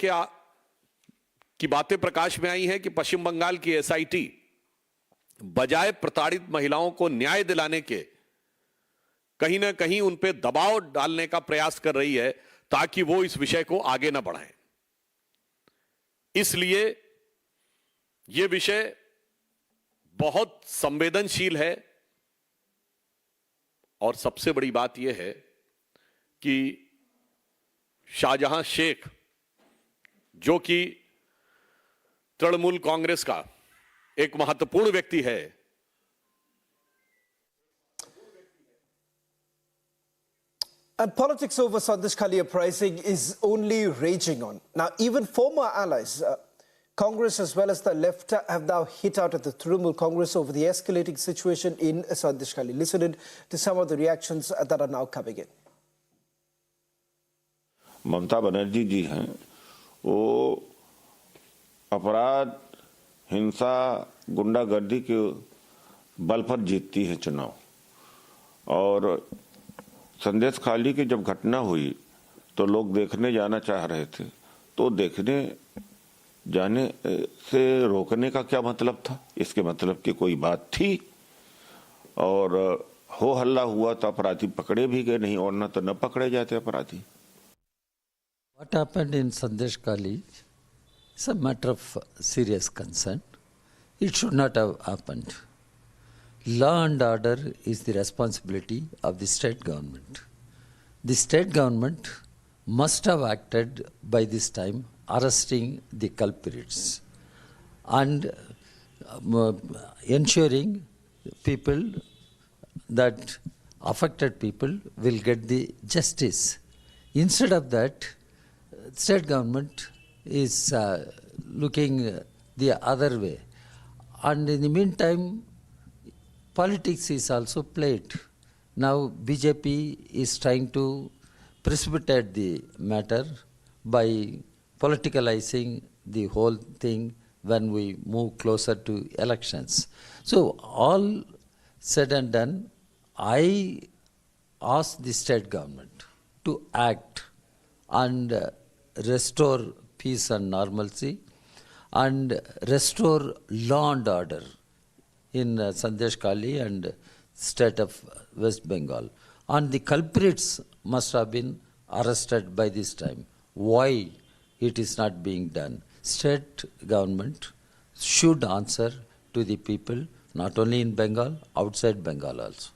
की बातें प्रकाश में आई हैं कि पश्चिम बंगाल की एसआईटी बजाय प्रताड़ित महिलाओं को न्याय दिलाने के कहीं ना कहीं उन पर दबाव डालने का प्रयास कर रही है ताकि वो इस विषय को आगे ना बढ़ाएं। इसलिए यह विषय बहुत संवेदनशील है और सबसे बड़ी बात यह है कि शाहजहां शेख, जो कि तृणमूल कांग्रेस का एक महत्वपूर्ण व्यक्ति है, and politics over Sandeshkhali uprising is only raging on. Now, even former allies, Congress as well as the left, have now hit out at the Trinamool Congress over the escalating situation in Sandeshkhali. Listen in to some of the reactions that are now coming in. Mamata Banerjee जी हैं, वो अपराध, हिंसा, गुंडागर्दी के बल पर जीतती है चुनाव। और संदेशखाली की जब घटना हुई तो लोग देखने जाना चाह रहे थे, तो देखने जाने से रोकने का क्या मतलब था? इसके मतलब कि कोई बात थी और हो हल्ला हुआ तो अपराधी पकड़े भी गए नहीं, और न तो न पकड़े जाते अपराधी। What happened in Sandeshkhali is a matter of serious concern. It should not have happened. Law and order is the responsibility of the state government. The state government must have acted by this time, arresting the culprits and ensuring people, that affected people will get the justice. Instead of that, state government is looking the other way. And in the meantime, politics is also played. Now BJP is trying to precipitate the matter by politicalizing the whole thing when we move closer to elections. So all said and done, I ask the state government to act and restore peace and normalcy and restore law and order in Sandeshkhali and state of West Bengal. And the culprits must have been arrested by this time. Why it is not being done? State government should answer to the people, not only in Bengal, outside Bengal also.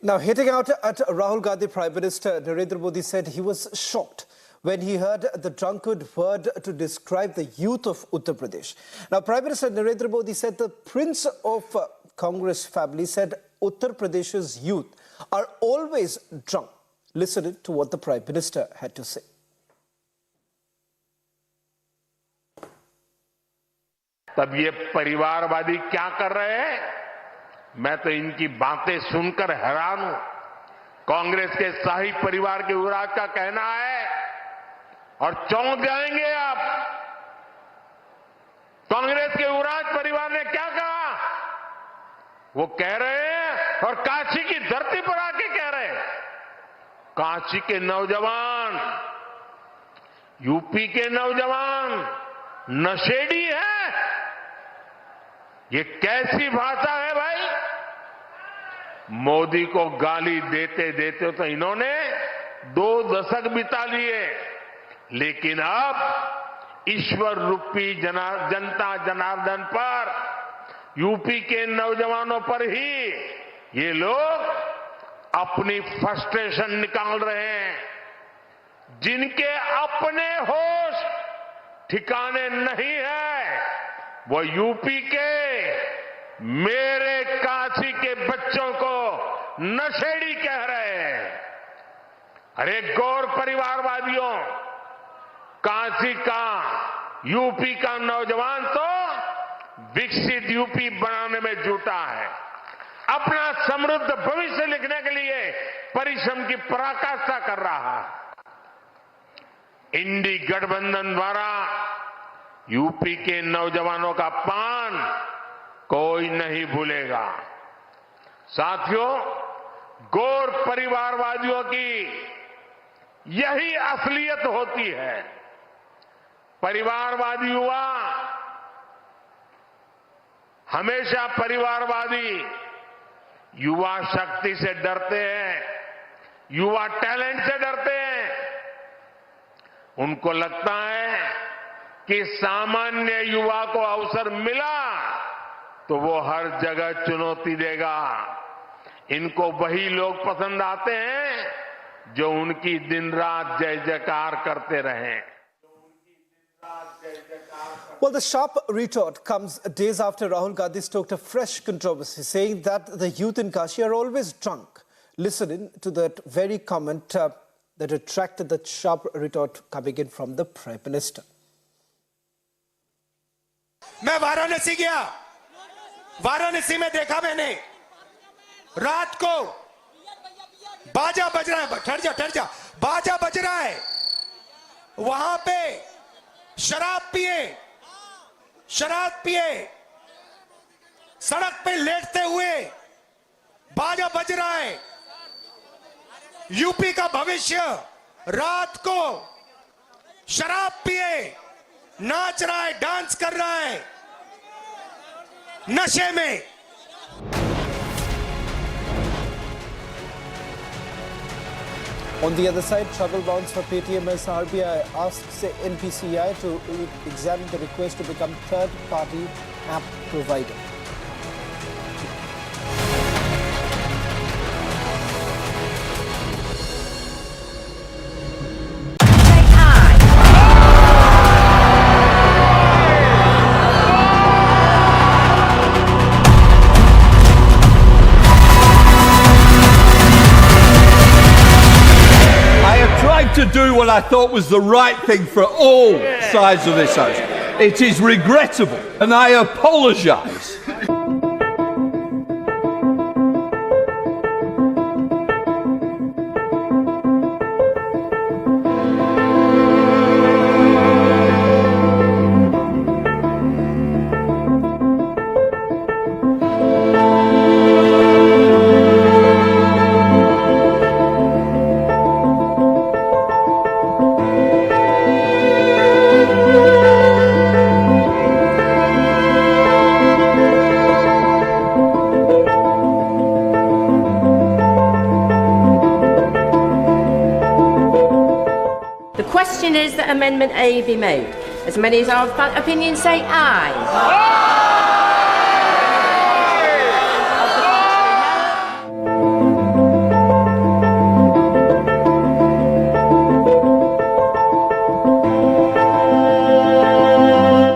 Now, hitting out at Rahul Gandhi, Prime Minister Narendra Modi said he was shocked when he heard the drunkard word to describe the youth of Uttar Pradesh. Now, Prime Minister Narendra Modi said the prince of Congress family said Uttar Pradesh's youth are always drunk. Listen to what the Prime Minister had to say. तब ये परिवारवादी क्या कर रहे हैं? मैं तो इनकी बातें सुनकर हैरान हूं। कांग्रेस के शाही परिवार के युवराज का कहना है और चौंक जाएंगे आप। कांग्रेस के युवराज परिवार ने क्या कहा? वो कह रहे हैं और काशी की धरती पर आके कह रहे हैं, काशी के नौजवान, यूपी के नौजवान नशेड़ी है। ये कैसी भाषा है भाई? मोदी को गाली देते देते तो इन्होंने 2 दशक बिता लिए, लेकिन अब ईश्वर रूपी जनता जनार्दन पर, यूपी के नौजवानों पर ही ये लोग अपनी फ्रस्ट्रेशन निकाल रहे हैं, जिनके अपने होश ठिकाने नहीं है, वो यूपी के मेरे काशी के बच्चों को नशेड़ी कह रहे हैं। अरे गौर परिवारवादियों, काशी का यूपी का नौजवान तो विकसित यूपी बनाने में जुटा है, अपना समृद्ध भविष्य लिखने के लिए परिश्रम की पराकाष्ठा कर रहा है। इंडी गठबंधन द्वारा यूपी के नौजवानों का अपमान कोई नहीं भूलेगा। साथियों, गौर परिवारवादियों की यही असलियत होती है। परिवारवादी युवा हमेशा परिवारवादी युवा शक्ति से डरते हैं, युवा टैलेंट से डरते हैं। उनको लगता है कि सामान्य युवा को अवसर मिला तो वो हर जगह चुनौती देगा। इनको वही लोग पसंद आते हैं जो उनकी दिन रात जय जयकार करते रहें। Well, the sharp retort comes days after Rahul Gandhi stoked a fresh controversy, saying that the youth in Kashi are always drunk. Listen in to that very comment that attracted the sharp retort coming in from the Prime Minister. मैं वाराणसी गया, वाराणसी में देखा मैंने रात को बाजा बज रहा है, ठहर जा, बाजा बज रहा है, वहां पे शराब पिए सड़क पे लेटते हुए बाजा बज रहा है। यूपी का भविष्य रात को शराब पिए नाच रहा है, डांस कर रहा है नशे में। On the other side, trouble bounce for Paytm as RBI asks the NPCI to examine the request to become third-party app provider. To do what I thought was the right thing for all sides of this house. It is regrettable and I apologise. Is that Amendment A be made? As many as are of opinion say aye.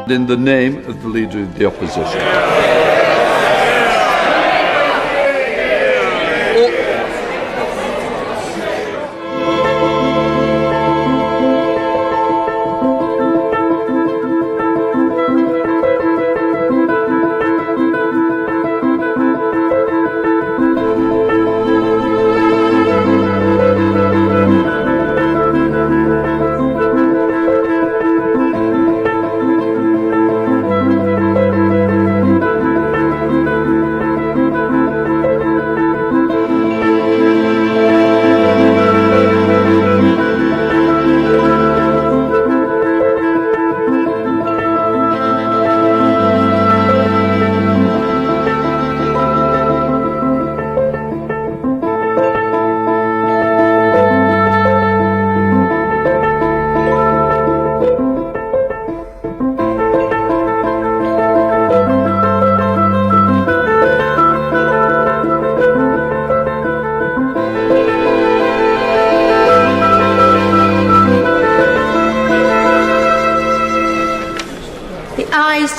In the name of the Leader of the Opposition.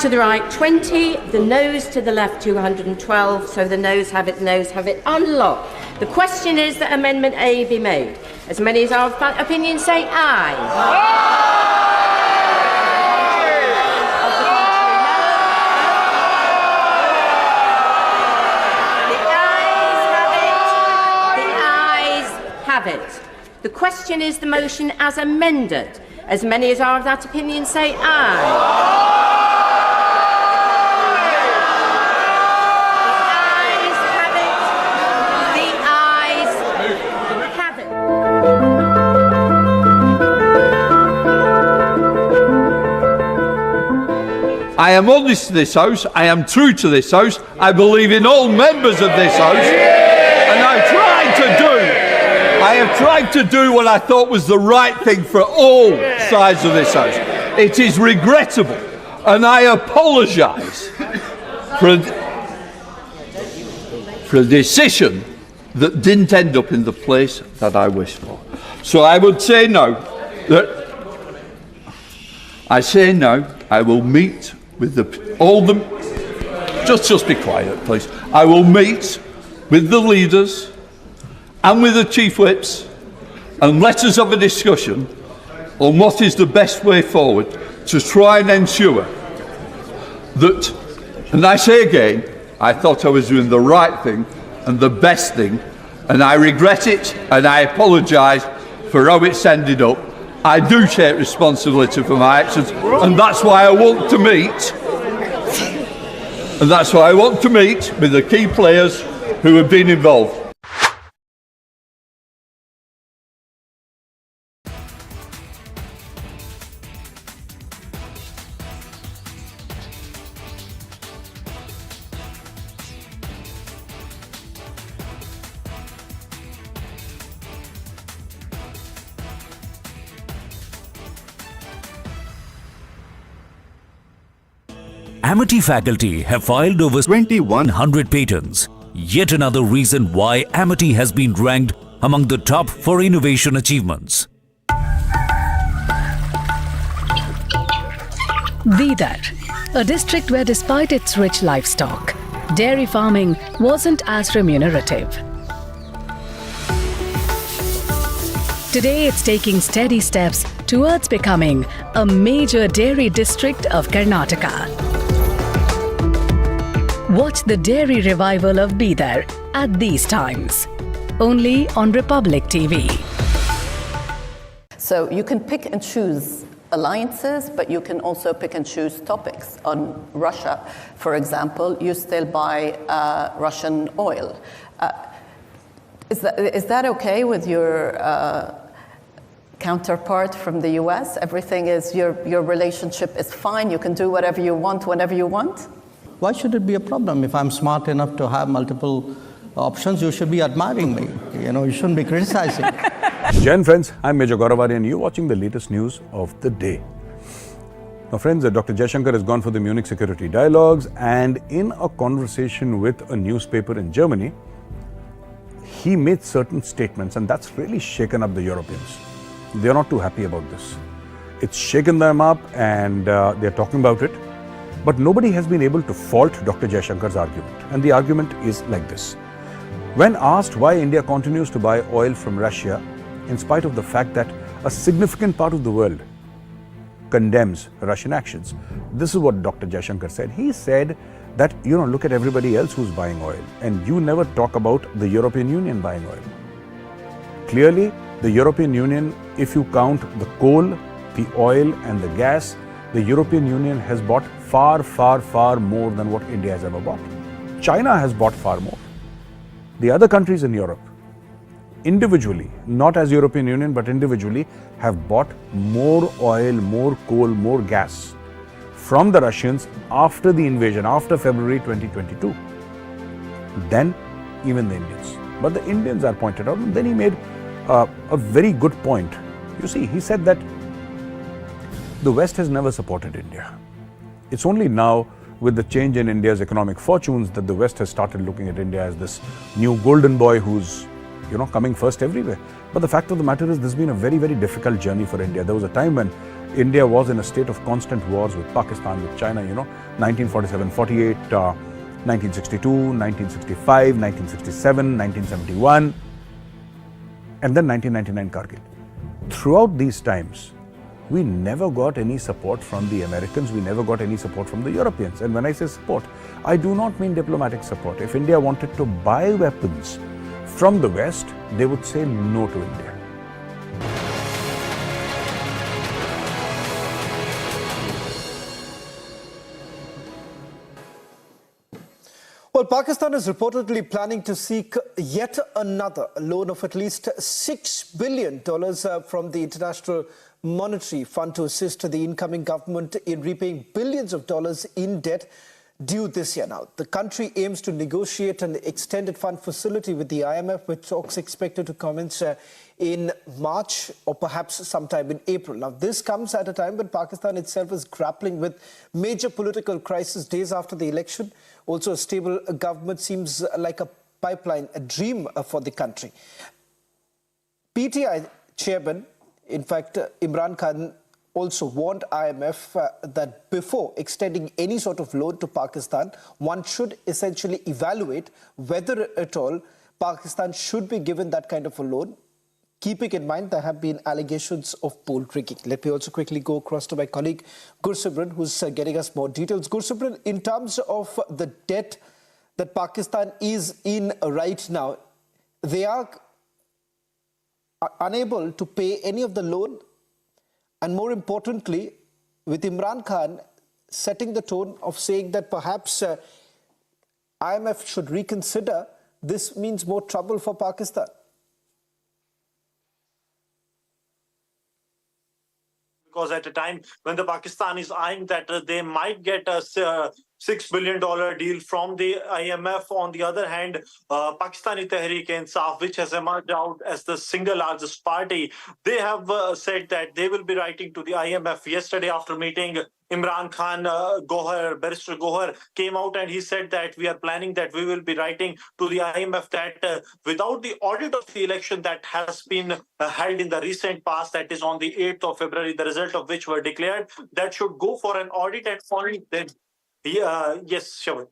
to the right 20, the noes to the left 212, so the noes have it, unlocked. The question is that Amendment A be made. As many as are of that opinion say aye. It. The question is the motion as amended. As many as are of that opinion say aye. The ayes have it. I am honest to this House. I am true to this House. I believe in all members of this House. And I have tried to do what I thought was the right thing for all sides of this House. It is regrettable, and I apologise for a decision that didn't end up in the place that I wished for. So I would say no. I will meet with just be quiet, please. I will meet with the leaders and with the chief whips, and let us have a discussion on what is the best way forward to try and ensure that, and I say again, I thought I was doing the right thing and the best thing, and I regret it and I apologise for how it's ended up. I do take responsibility for my actions, and that's why I want to meet, with the key players who have been involved. Amity faculty have filed over 2,100 patents. Yet another reason why Amity has been ranked among the top for innovation achievements. Bidar, a district where despite its rich livestock, dairy farming wasn't as remunerative. Today it's taking steady steps towards becoming a major dairy district of Karnataka. Watch the dairy revival of Bidar at these times, only on Republic TV. So you can pick and choose alliances, but you can also pick and choose topics. On Russia, for example, you still buy Russian oil. Is that okay with your counterpart from the US? Everything is, your relationship is fine, you can do whatever you want, whenever you want? Why should it be a problem? If I'm smart enough to have multiple options, you should be admiring me. You shouldn't be criticizing. Jen friends, I'm Major Gauravadi and you're watching the latest news of the day. Now friends, Dr. Jaishankar has gone for the Munich Security Dialogues, and in a conversation with a newspaper in Germany, he made certain statements, and that's really shaken up the Europeans. They're not too happy about this. It's shaken them up and they're talking about it. But nobody has been able to fault Dr. Jaishankar's argument. And the argument is like this. When asked why India continues to buy oil from Russia, in spite of the fact that a significant part of the world condemns Russian actions, this is what Dr. Jaishankar said. He said that, look at everybody else who's buying oil, and you never talk about the European Union buying oil. Clearly, the European Union, if you count the coal, the oil and the gas, the European Union has bought far, far, far more than what India has ever bought. China has bought far more. The other countries in Europe, individually, not as European Union, but individually, have bought more oil, more coal, more gas from the Russians after the invasion, after February 2022, than even the Indians. But the Indians are pointed out, and then he made a very good point. You see, he said that the West has never supported India. It's only now, with the change in India's economic fortunes, that the West has started looking at India as this new golden boy who's, coming first everywhere. But the fact of the matter is, this has been a very, very difficult journey for India. There was a time when India was in a state of constant wars with Pakistan, with China, 1947-48, 1962, 1965, 1967, 1971, and then 1999 Kargil. Throughout these times, we never got any support from the Americans, we never got any support from the Europeans. And when I say support, I do not mean diplomatic support. If India wanted to buy weapons from the West, they would say no to India. Well, Pakistan is reportedly planning to seek yet another loan of at least $6 billion from the International Monetary Fund to assist the incoming government in repaying billions of dollars in debt due this year. Now, the country aims to negotiate an extended fund facility with the IMF, with talks expected to commence in March or perhaps sometime in April. Now, this comes at a time when Pakistan itself is grappling with major political crisis days after the election. Also, a stable government seems like a pipeline, a dream for the country. PTI chairman, in fact, Imran Khan, also warned IMF that before extending any sort of loan to Pakistan, one should essentially evaluate whether at all Pakistan should be given that kind of a loan, keeping in mind there have been allegations of poll tricking. Let me also quickly go across to my colleague Gursimran, who's getting us more details. Gursimran, in terms of the debt that Pakistan is in right now, they are unable to pay any of the loan, and more importantly, with Imran Khan setting the tone of saying that perhaps IMF should reconsider, this means more trouble for Pakistan. Because at a time when the Pakistan is eyeing that they might get a $6 billion deal from the IMF. On the other hand, Pakistani Tehreek-e-Insaf, which has emerged out as the single largest party, they have said that they will be writing to the IMF. Yesterday, after meeting Imran Khan, Barrister Gohar came out and he said that we are planning that we will be writing to the IMF that without the audit of the election that has been held in the recent past, that is on the 8th of February, the result of which were declared, that should go for an audit and only then. Yes, Shawan.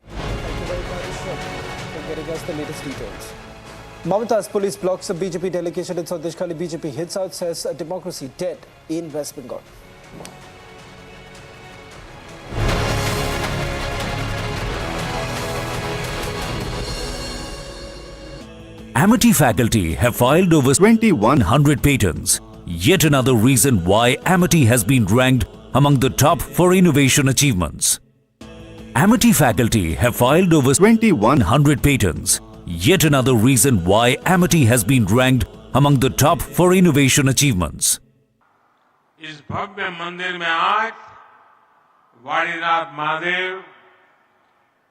Thank you very much for getting us the latest details. Mamata's police blocks a BJP delegation in Sandesh Khali. BJP hits out, says democracy dead in West Bengal. Amity faculty have filed over 2,100 patents. Yet another reason why Amity has been ranked among the top for innovation achievements. Amity faculty have filed over 2,100 patents. Yet another reason why Amity has been ranked among the top for innovation achievements. इस भव्य मंदिर में आज वाणीनाथ महादेव,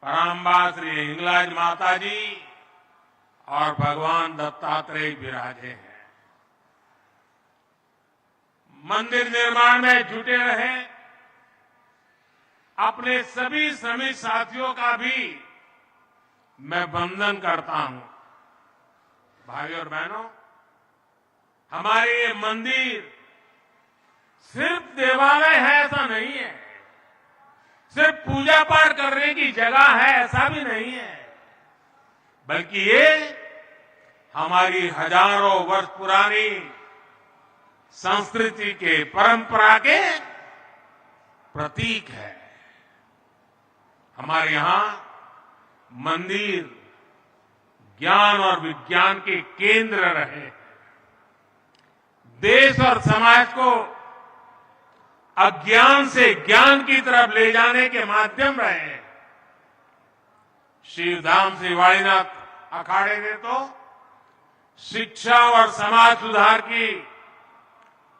पराम्बा श्री हिंगलाज माता जी और भगवान दत्तात्रेय विराजे हैं। मंदिर निर्माण में जुटे रहे अपने सभी श्रमिक साथियों का भी मैं वंदन करता हूं। भाइयों और बहनों, हमारे ये मंदिर सिर्फ देवालय है ऐसा नहीं है, सिर्फ पूजा पाठ करने की जगह है ऐसा भी नहीं है, बल्कि ये हमारी हजारों वर्ष पुरानी संस्कृति के, परंपरा के प्रतीक है। हमारे यहां मंदिर ज्ञान और विज्ञान के केंद्र रहे, देश और समाज को अज्ञान से ज्ञान की तरफ ले जाने के माध्यम रहे। शिवधाम श्री वाणीनाथ अखाड़े ने तो शिक्षा और समाज सुधार की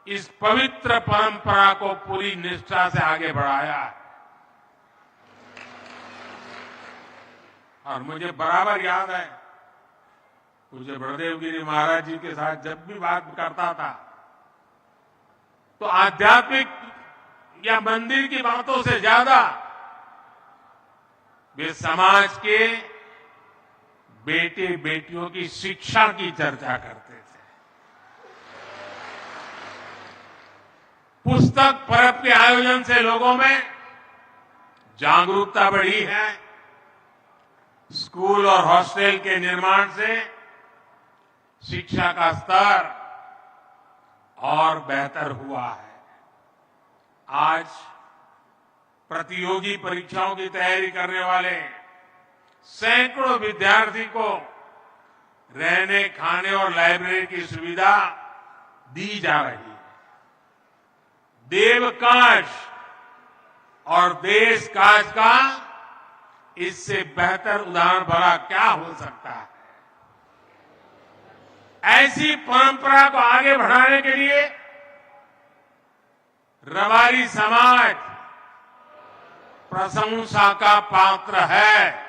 इस पवित्र परंपरा को पूरी निष्ठा से आगे बढ़ाया है। और मुझे बराबर याद है, पूज्य बड़देव गिरी महाराज जी के साथ जब भी बात करता था तो आध्यात्मिक या मंदिर की बातों से ज्यादा वे समाज के बेटे बेटियों की शिक्षा की चर्चा करते थे। पुस्तक पर्व के आयोजन से लोगों में जागरूकता बढ़ी है। स्कूल और हॉस्टल के निर्माण से शिक्षा का स्तर और बेहतर हुआ है। आज प्रतियोगी परीक्षाओं की तैयारी करने वाले सैकड़ों विद्यार्थी को रहने, खाने और लाइब्रेरी की सुविधा दी जा रही है। देवकाश और देश काज का इससे बेहतर उदाहरण भला क्या हो सकता है। ऐसी परंपरा को आगे बढ़ाने के लिए रबारी समाज प्रशंसा का पात्र है।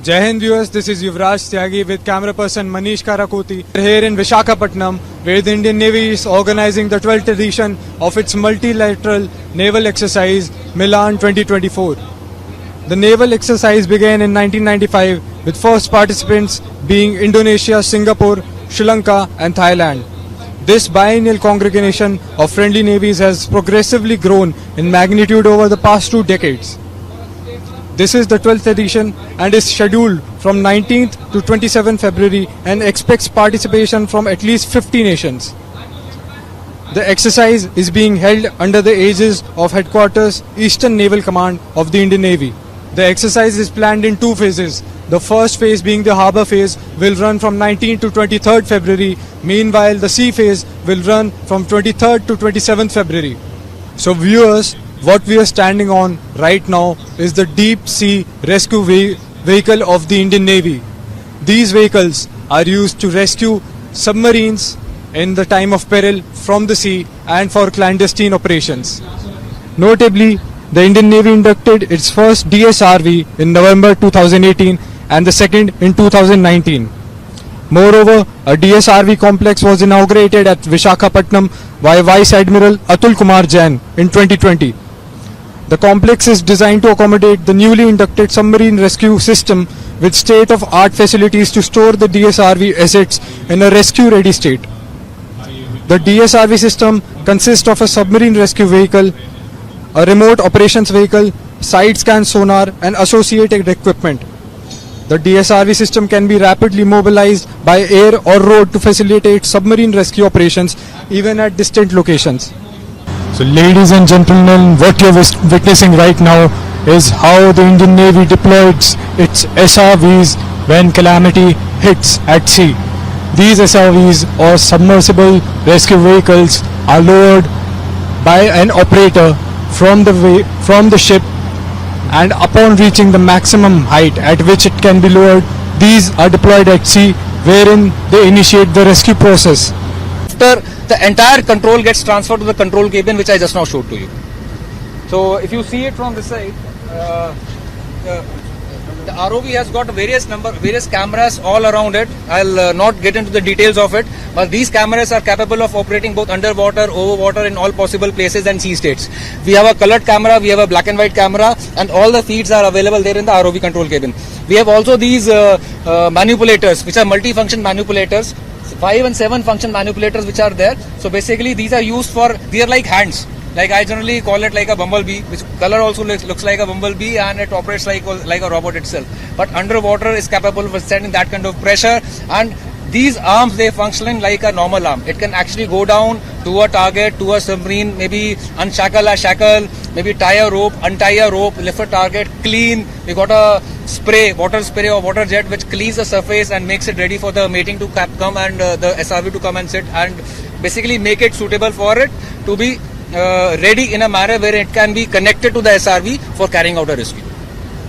Jai Hind viewers, this is Yuvraj Tyagi with camera person Manish Karakoti. We're here in Visakhapatnam, where the Indian Navy is organizing the 12th edition of its multilateral naval exercise, Milan 2024. The naval exercise began in 1995 with first participants being Indonesia, Singapore, Sri Lanka and Thailand. This biennial congregation of friendly navies has progressively grown in magnitude over the past 2 decades. This is the 12th edition and is scheduled from 19th to 27th February and expects participation from at least 50 nations. The exercise is being held under the aegis of Headquarters Eastern Naval Command of the Indian Navy. The exercise is planned in 2 phases. The first phase, being the harbour phase, will run from 19th to 23rd February. Meanwhile, the sea phase will run from 23rd to 27th February. So viewers, what we are standing on right now is the deep sea rescue vehicle of the Indian Navy. These vehicles are used to rescue submarines in the time of peril from the sea and for clandestine operations. Notably, the Indian Navy inducted its first DSRV in November 2018 and the second in 2019. Moreover, a DSRV complex was inaugurated at Visakhapatnam by Vice Admiral Atul Kumar Jain in 2020. The complex is designed to accommodate the newly inducted submarine rescue system with state-of-art facilities to store the DSRV assets in a rescue-ready state. The DSRV system consists of a submarine rescue vehicle, a remote operations vehicle, side scan sonar and associated equipment. The DSRV system can be rapidly mobilized by air or road to facilitate submarine rescue operations even at distant locations. So ladies and gentlemen, what you're witnessing right now is how the Indian Navy deploys its SRVs when calamity hits at sea. These SRVs or submersible rescue vehicles are lowered by an operator from the ship, and upon reaching the maximum height at which it can be lowered, these are deployed at sea, wherein they initiate the rescue process. After the entire control gets transferred to the control cabin, which I just now showed to you. So if you see it from this side, the ROV has got various cameras all around it. I'll not get into the details of it, but these cameras are capable of operating both underwater, over water, in all possible places and sea states. We have a colored camera, we have a black and white camera, and all the feeds are available there in the ROV control cabin. We have also these manipulators, which are multi-function manipulators, 5 and 7 function manipulators which are there. So basically these are used for, they are like hands. Like I generally call it like a bumblebee, which color also looks like a bumblebee, and it operates like a robot itself. But underwater is capable of withstanding that kind of pressure, and these arms, they function like a normal arm. It can actually go down to a target, to a submarine, maybe unshackle a shackle, maybe tie a rope, untie a rope, lift a target, clean. We got a spray, water spray or water jet, which cleans the surface and makes it ready for the mating to come and the SRV to come and sit, and basically make it suitable for it to be ready in a manner where it can be connected to the SRV for carrying out a rescue.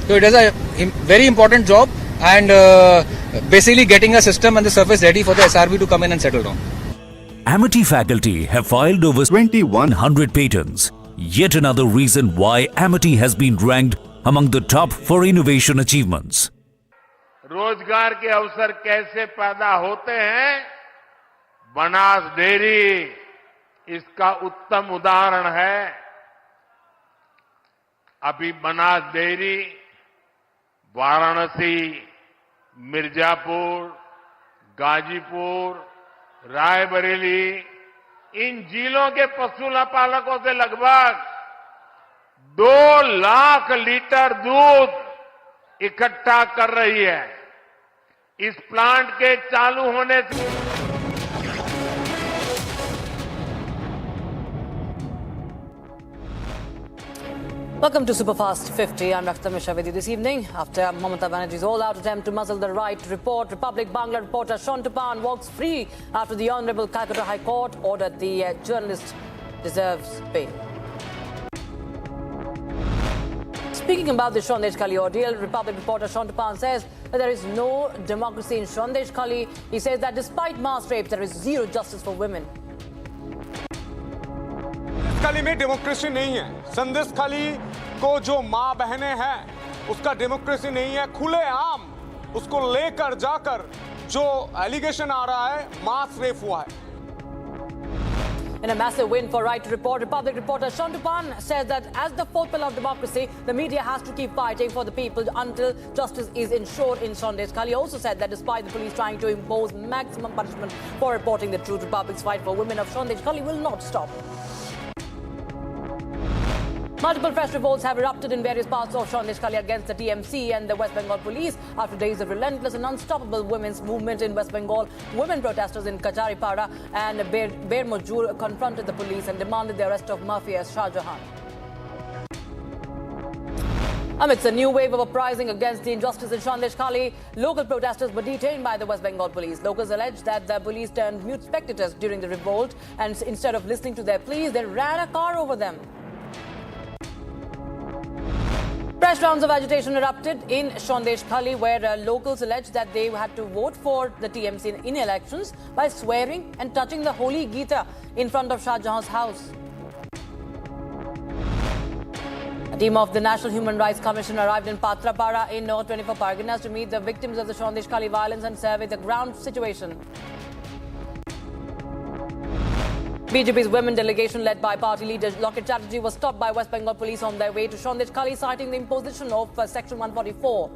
So it does a very important job, and basically getting a system and the surface ready for the SRV to come in and settle down. Amity faculty have filed over 2100 patents. Yet another reason why Amity has been ranked among the top for innovation achievements. रोजगार के अवसर कैसे पैदा होते हैं, Banas dairy इसका उत्तम उदाहरण है। अभी बनास डेयरी वाराणसी, मिर्जापुर, गाजीपुर, रायबरेली इन जिलों के पशुपालकों से लगभग 2 लाख लीटर दूध इकट्ठा कर रही है। इस प्लांट के चालू होने से Welcome to Superfast 50. I'm Dr. Misha with you this evening. After Mamata Banerjee's all-out attempt to muzzle the right report, Republic Bangla reporter Sean Tupan walks free after the Honourable Calcutta High Court ordered the journalist deserves bail. Speaking about the Shondesh Kali ordeal, Republic reporter Sean Tupan says that there is no democracy in Shondesh Kali. He says that despite mass rape, there is zero justice for women. खाली में democracy नहीं है। संदेश खाली को जो माँ बहनें हैं उसका डेमोक्रेसी नहीं है। खुलेआम उसको लेकर जाकर जो एलिगेशन आ रहा है मास रेप हुआ है। In a massive win for Right to Report, Republic reporter Sean Tupan says that as the fourth pillar of democracy, the media has to keep fighting for the people until justice is ensured in Shondesh Kali. He also said that despite the police trying to impose maximum punishment for reporting the truth, Republic's fight for women of Shondesh Kali will not stop. Multiple fresh revolts have erupted in various parts of Shondesh Kali against the TMC and the West Bengal police after days of relentless and unstoppable women's movement in West Bengal. Women protesters in Kacharipara and Ber Mojur confronted the police and demanded the arrest of Mafia Shah Jahan. Amidst a new wave of uprising against the injustice in Shondesh Kali, local protesters were detained by the West Bengal police. Locals alleged that the police turned mute spectators during the revolt and instead of listening to their pleas, they ran a car over them. Fresh rounds of agitation erupted in Shondesh Kali, where locals alleged that they had to vote for the TMC in elections by swearing and touching the Holy Gita in front of Shah Jahan's house. A team of the National Human Rights Commission arrived in Patrapara in North 24 Parganas to meet the victims of the Shondesh Kali violence and survey the ground situation. BJP's women delegation led by party leader Locket Chatterjee was stopped by West Bengal police on their way to Shondesh Kali, citing the imposition of Section 144.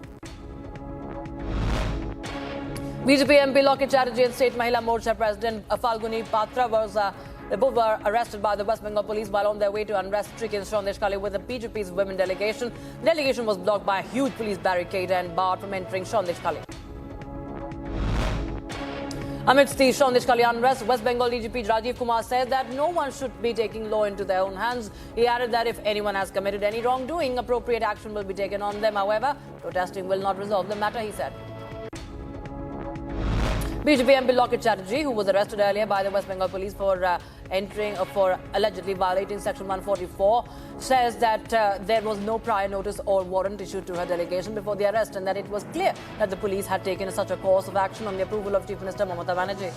BJP MP Locket Chatterjee and State Mahila Morcha President Falguni Patra both were arrested by the West Bengal police while on their way to unrest-stricken Shondesh Kali with the BJP's women delegation. The delegation was blocked by a huge police barricade and barred from entering Shondesh Kali. Amidst the Shondesh Kali unrest, West Bengal DGP Rajiv Kumar said that no one should be taking law into their own hands. He added that if anyone has committed any wrongdoing, appropriate action will be taken on them. However, protesting will not resolve the matter, he said. BJP MP Locket Chatterjee, who was arrested earlier by the West Bengal police for allegedly violating Section 144, says that there was no prior notice or warrant issued to her delegation before the arrest and that it was clear that the police had taken such a course of action on the approval of Chief Minister Mamata Banerjee.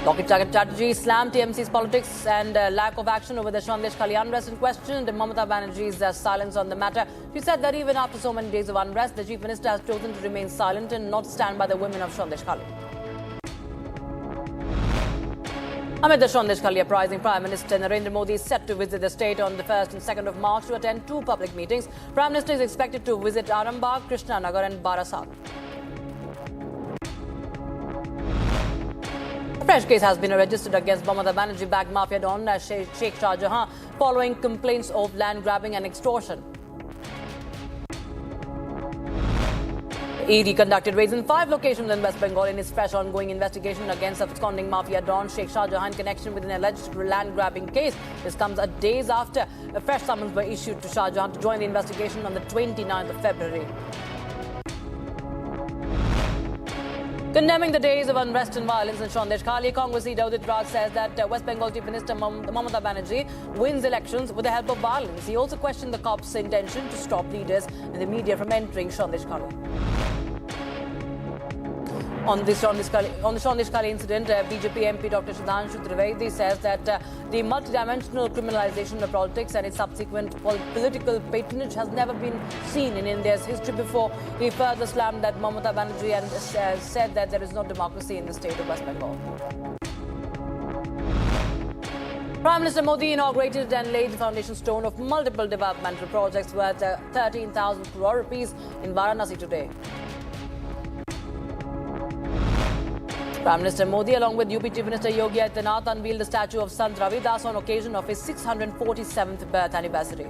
Locket Chatterjee slammed TMC's politics and lack of action over the Shondesh Kali unrest in question and Mamata Banerjee's silence on the matter. She said that even after so many days of unrest, the Chief Minister has chosen to remain silent and not stand by the women of Shondesh Kali. Amid the Shondesh Kali uprising, Prime Minister Narendra Modi is set to visit the state on the 1st and 2nd of March to attend 2 public meetings. Prime Minister is expected to visit Arambagh, Krishnanagar and Barasat. A fresh case has been registered against Mamata Banerjee-backed mafia don Sheikh Shah Jahan following complaints of land grabbing and extortion. ED conducted raids in 5 locations in West Bengal in its fresh ongoing investigation against absconding mafia don Sheikh Shah Jahan in connection with an alleged land grabbing case. This comes days after a fresh summons were issued to Shah Jahan to join the investigation on the 29th of February. Condemning the days of unrest and violence in Shondesh Kali, Congress leader Udit Raj says that West Bengal Chief Minister Mamata Banerjee wins elections with the help of violence. He also questioned the COP's intention to stop leaders and the media from entering Shondesh Kali. On the Shondishkali incident, BJP MP Dr. Sudhanshu Trivedi says that the multidimensional criminalization of politics and its subsequent political patronage has never been seen in India's history before. He further slammed that Mamata Banerjee and said that there is no democracy in the state of West Bengal. Prime Minister Modi inaugurated and laid the foundation stone of multiple developmental projects worth 13,000 crore rupees in Varanasi today. Prime Minister Modi, along with UP Chief Minister Yogi Adityanath, unveiled the statue of Sant Ravidas on occasion of his 647th birth anniversary.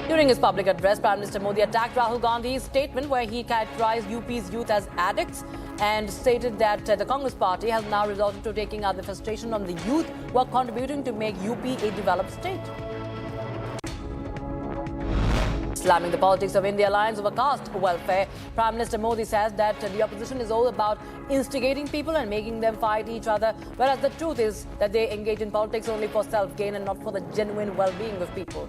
During his public address, Prime Minister Modi attacked Rahul Gandhi's statement where he characterized UP's youth as addicts and stated that the Congress party has now resorted to taking out the frustration on the youth who are contributing to make UP a developed state. Slamming the politics of India alliance over caste welfare, Prime Minister Modi says that the opposition is all about instigating people and making them fight each other, whereas the truth is that they engage in politics only for self-gain and not for the genuine well-being of people.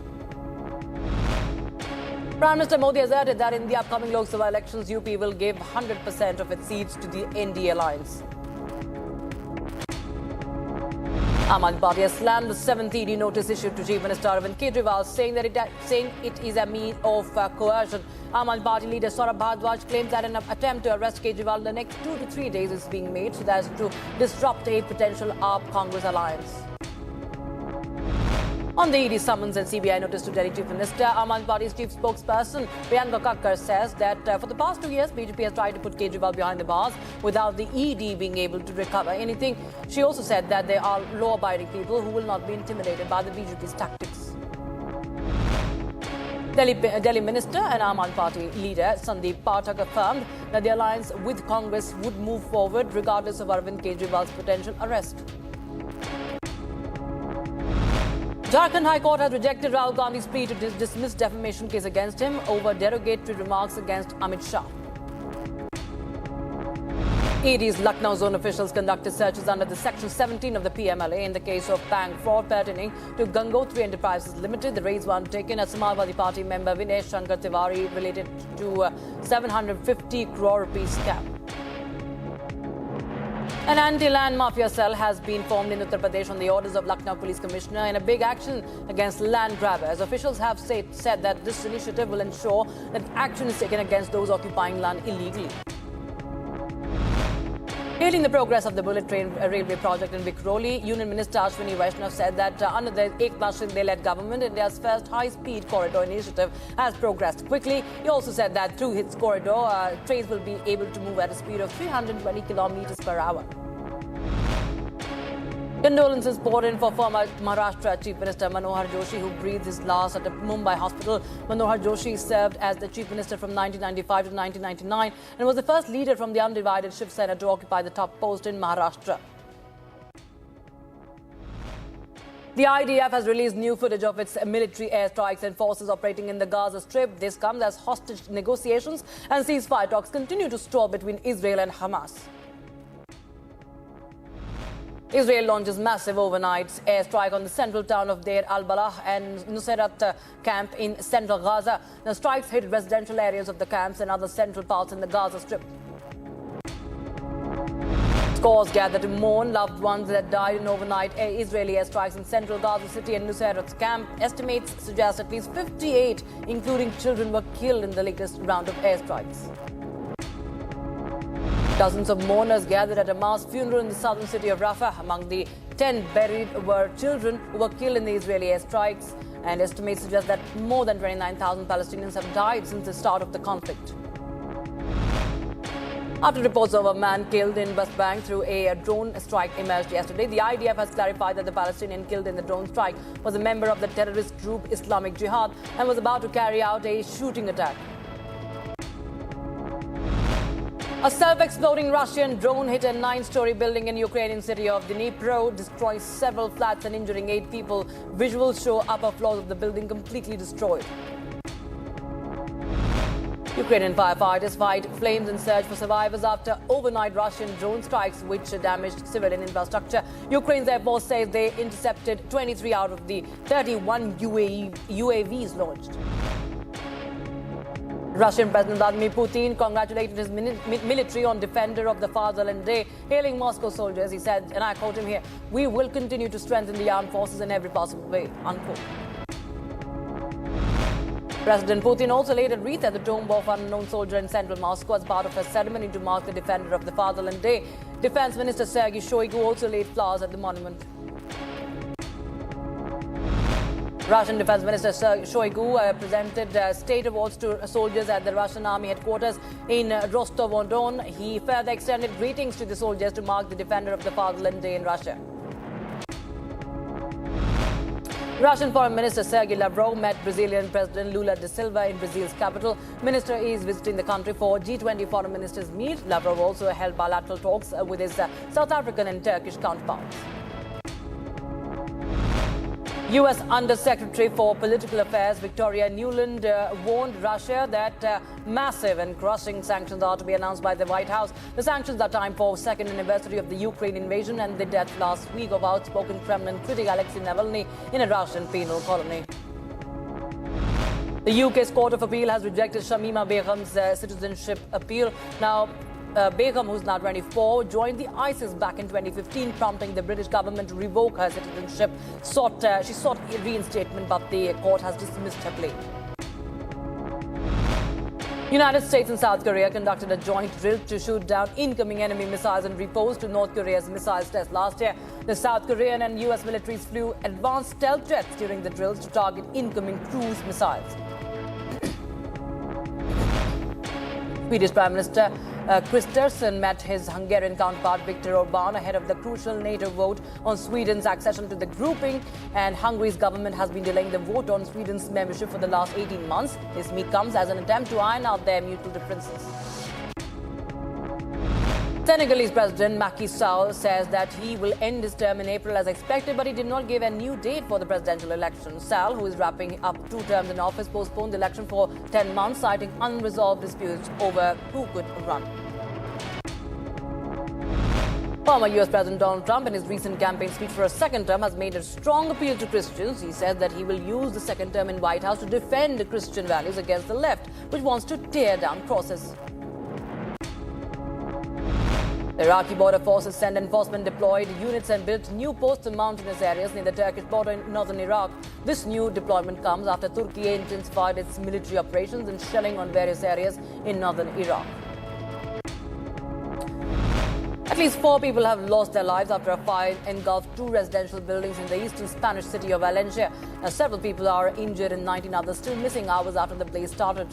Prime Minister Modi asserted that in the upcoming Lok Sabha elections, UP will give 100% of its seats to the NDA alliance. Aam Aadmi Party has slammed the 7th ED notice issued to Chief Minister Arvind Kejriwal, saying it is a means of coercion. Aam Aadmi Party leader Saurabh Bhardwaj claims that an attempt to arrest Kejriwal in the next 2 to 3 days is being made so as to disrupt a potential AAP-Congress alliance. On the ED summons and CBI notice to Delhi Chief Minister, Aam Aadmi Party's chief spokesperson Priyanka Kakkar says that for the past 2 years, BJP has tried to put Kejriwal behind the bars without the ED being able to recover anything. She also said that there are law-abiding people who will not be intimidated by the BJP's tactics. Delhi Minister and Aam Aadmi Party leader Sandeep Pathak affirmed that the alliance with Congress would move forward regardless of Arvind Kejriwal's potential arrest. Jharkhand High Court has rejected Rahul Gandhi's plea to dismiss defamation case against him over derogatory remarks against Amit Shah. ED's Lucknow zone officials conducted searches under the Section 17 of the PMLA in the case of bank fraud pertaining to Gangotri Enterprises Limited. The raids were undertaken as Samajwadi Party member Vinay Shankar Tiwari related to 750 crore rupees scam. An anti-land mafia cell has been formed in Uttar Pradesh on the orders of Lucknow Police Commissioner in a big action against land grabbers. Officials have said that this initiative will ensure that action is taken against those occupying land illegally. Hailing the progress of the bullet train railway project in Vikhroli, Union Minister Ashwini Vaishnav said that under the Eknath Shinde-led government, India's first high-speed corridor initiative has progressed quickly. He also said that through its corridor, trains will be able to move at a speed of 320 kilometers per hour. Condolences poured in for former Maharashtra Chief Minister Manohar Joshi, who breathed his last at a Mumbai hospital. Manohar Joshi served as the Chief Minister from 1995 to 1999 and was the first leader from the undivided Shiv Sena to occupy the top post in Maharashtra. The IDF has released new footage of its military airstrikes and forces operating in the Gaza Strip. This comes as hostage negotiations and ceasefire talks continue to stall between Israel and Hamas. Israel launches massive overnight airstrike on the central town of Deir al-Balah and Nusayrat camp in central Gaza. The strikes hit residential areas of the camps and other central parts in the Gaza Strip. Scores gather to mourn loved ones that died in overnight Israeli airstrikes in central Gaza City and Nusayrat camp. Estimates suggest at least 58, including children, were killed in the latest round of airstrikes. Dozens of mourners gathered at a mass funeral in the southern city of Rafah. Among the 10 buried were children who were killed in the Israeli airstrikes, and estimates suggest that more than 29,000 Palestinians have died since the start of the conflict. After reports of a man killed in West Bank through a drone strike emerged yesterday, the IDF has clarified that the Palestinian killed in the drone strike was a member of the terrorist group Islamic Jihad and was about to carry out a shooting attack. A self-exploding Russian drone hit a 9-story building in Ukrainian city of Dnipro, destroying several flats and injuring 8 people. Visuals show upper floors of the building completely destroyed. Ukrainian firefighters fight flames and search for survivors after overnight Russian drone strikes which damaged civilian infrastructure. Ukraine's Air Force says they intercepted 23 out of the 31 UAVs launched. Russian President Vladimir Putin congratulated his military on Defender of the Fatherland Day, hailing Moscow soldiers. He said, and I quote him here, "We will continue to strengthen the armed forces in every possible way," unquote. President Putin also laid a wreath at the tomb of an unknown soldier in central Moscow as part of a ceremony to mark the Defender of the Fatherland Day. Defense Minister Sergei Shoigu also laid flowers at the monument. Russian Defense Minister Shoigu presented state awards to soldiers at the Russian Army headquarters in Rostov-on-Don. He further extended greetings to the soldiers to mark the Defender of the Fatherland Day in Russia. Russian Foreign Minister Sergei Lavrov met Brazilian President Lula da Silva in Brazil's capital. Minister is visiting the country for G20 foreign ministers meet. Lavrov also held bilateral talks with his South African and Turkish counterparts. U.S. Undersecretary for Political Affairs Victoria Nuland warned Russia that massive and crushing sanctions are to be announced by the White House. The sanctions are timed for the second anniversary of the Ukraine invasion and the death last week of outspoken Kremlin critic Alexei Navalny in a Russian penal colony. The UK's Court of Appeal has rejected Shamima Begum's citizenship appeal. Now, Begum, who's now 24, joined the ISIS back in 2015, prompting the British government to revoke her citizenship. She sought reinstatement, but the court has dismissed her plea. United States and South Korea conducted a joint drill to shoot down incoming enemy missiles and repose to North Korea's missiles test last year. The South Korean and US militaries flew advanced stealth jets during the drills to target incoming cruise missiles. Swedish Prime Minister Kristersson met his Hungarian counterpart Viktor Orban ahead of the crucial NATO vote on Sweden's accession to the grouping, and Hungary's government has been delaying the vote on Sweden's membership for the last 18 months. This meet comes as an attempt to iron out their mutual differences. Senegalese President Macky Sall says that he will end his term in April as expected, but he did not give a new date for the presidential election. Sall, who is wrapping up 2 terms in office, postponed the election for 10 months, citing unresolved disputes over who could run. Former US President Donald Trump, in his recent campaign speech for a second term, has made a strong appeal to Christians. He said that he will use the second term in White House to defend Christian values against the left, which wants to tear down crosses. The Iraqi border forces sent enforcement deployed units and built new posts in mountainous areas near the Turkish border in northern Iraq. This new deployment comes after Turkey intensified its military operations and shelling on various areas in northern Iraq. At least 4 people have lost their lives after a fire engulfed 2 residential buildings in the eastern Spanish city of Valencia. Several people are injured and 19 others still missing hours after the blaze started.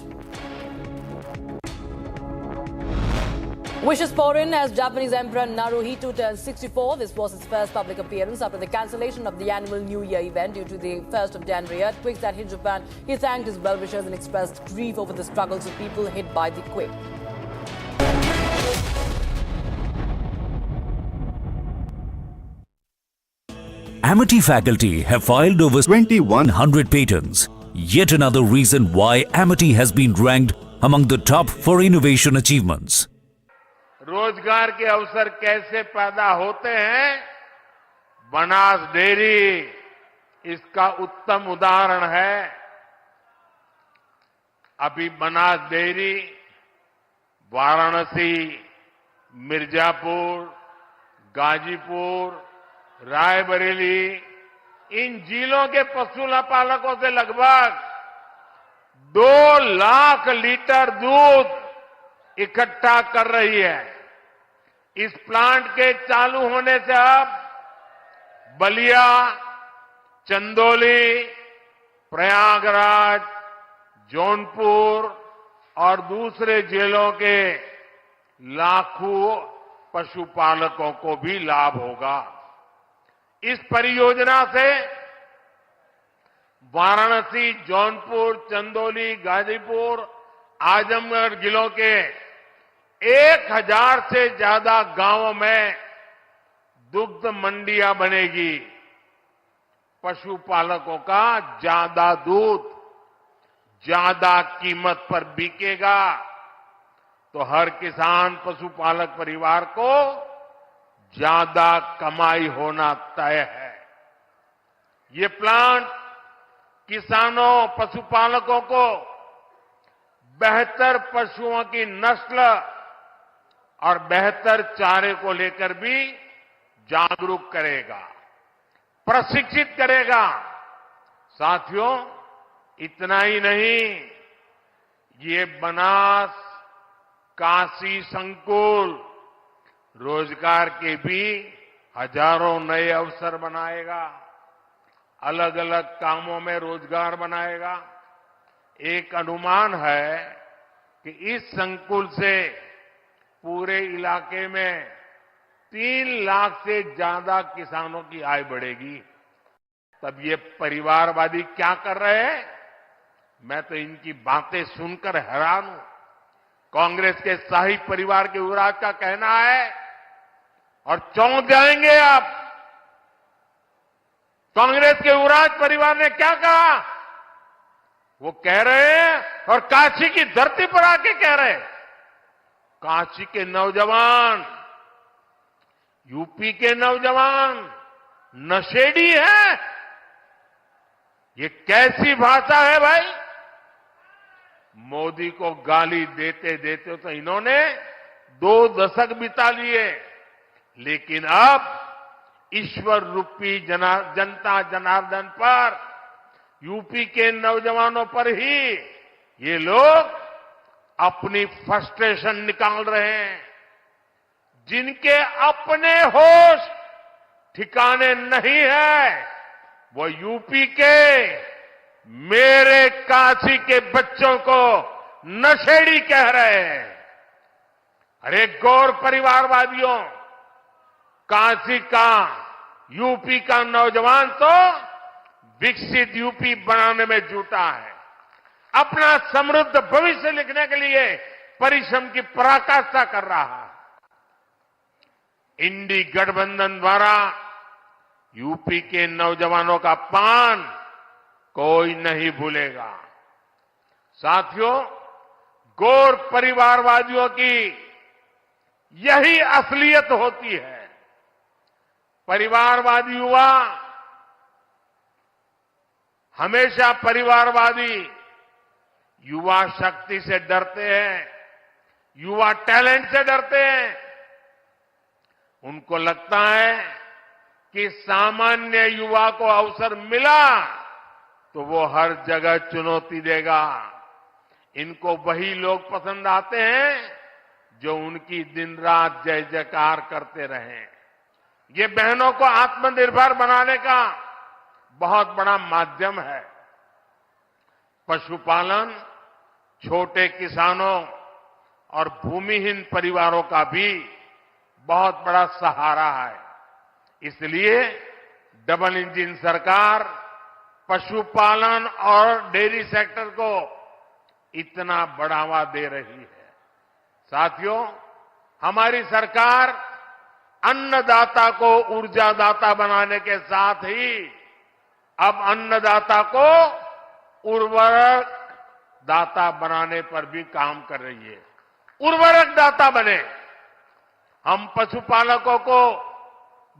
Wishes pour in as Japanese Emperor Naruhito turns 64. This was his first public appearance after the cancellation of the annual New Year event due to the 1st of January earthquakes that hit Japan. He thanked his well-wishers and expressed grief over the struggles of people hit by the quake. Amity faculty have filed over 2,100 patents. Yet another reason why Amity has been ranked among the top for innovation achievements. रोजगार के अवसर कैसे पैदा होते हैं, Banas dairy इसका उत्तम उदाहरण है। अभी बनास डेयरी वाराणसी, मिर्जापुर, गाजीपुर, रायबरेली इन जिलों के पशुपालकों से लगभग 2 लाख लीटर दूध इकट्ठा कर रही है। इस प्लांट के चालू होने से अब बलिया, चंदौली, प्रयागराज, जौनपुर और दूसरे जिलों के लाखों पशुपालकों को भी लाभ होगा। इस परियोजना से वाराणसी, जौनपुर, चंदौली, गाजीपुर, आजमगढ़ जिलों के 1000 से ज्यादा गांवों में दुग्ध मंडियां बनेगी। पशुपालकों का ज्यादा दूध ज्यादा कीमत पर बिकेगा तो हर किसान पशुपालक परिवार को ज्यादा कमाई होना तय है। ये प्लांट किसानों, पशुपालकों को बेहतर पशुओं की नस्ल और बेहतर चारे को लेकर भी जागरूक करेगा, प्रशिक्षित करेगा। साथियों, इतना ही नहीं, ये बनास काशी संकुल रोजगार के भी हजारों नए अवसर बनाएगा, अलग अलग कामों में रोजगार बनाएगा। एक अनुमान है कि इस संकुल से पूरे इलाके में 3 लाख से ज्यादा किसानों की आय बढ़ेगी। तब ये परिवारवादी क्या कर रहे हैं? मैं तो इनकी बातें सुनकर हैरान हूं। कांग्रेस के शाही परिवार के युवराज का कहना है, और चौंक जाएंगे आप, कांग्रेस के युवराज परिवार ने क्या कहा? वो कह रहे हैं, और काशी की धरती पर आके कह रहे हैं, काशी के नौजवान, यूपी के नौजवान नशेड़ी हैं। ये कैसी भाषा है भाई? मोदी को गाली देते देते तो इन्होंने 2 दशक बिता लिए, लेकिन अब ईश्वर रूपी जनता जनार्दन पर, यूपी के नौजवानों पर ही ये लोग अपनी फ्रस्ट्रेशन निकाल रहे हैं। जिनके अपने होश ठिकाने नहीं है, वो यूपी के मेरे काशी के बच्चों को नशेड़ी कह रहे हैं। अरे गौर परिवारवादियों, काशी का, यूपी का नौजवान तो विकसित यूपी बनाने में जुटा है, अपना समृद्ध भविष्य लिखने के लिए परिश्रम की पराकाष्ठा कर रहा है। इंडी गठबंधन द्वारा यूपी के नौजवानों का पान कोई नहीं भूलेगा। साथियों, गौर परिवारवादियों की यही असलियत होती है। परिवारवादी युवा हमेशा परिवारवादी युवा शक्ति से डरते हैं, युवा टैलेंट से डरते हैं। उनको लगता है कि सामान्य युवा को अवसर मिला तो वो हर जगह चुनौती देगा। इनको वही लोग पसंद आते हैं जो उनकी दिन रात जय जयकार करते रहें। ये बहनों को आत्मनिर्भर बनाने का बहुत बड़ा माध्यम है। पशुपालन छोटे किसानों और भूमिहीन परिवारों का भी बहुत बड़ा सहारा है। इसलिए डबल इंजन सरकार पशुपालन और डेयरी सेक्टर को इतना बढ़ावा दे रही है। साथियों, हमारी सरकार अन्नदाता को ऊर्जादाता बनाने के साथ ही अब अन्नदाता को उर्वरक दाता बनाने पर भी काम कर रही है। उर्वरक दाता बने। हम पशुपालकों को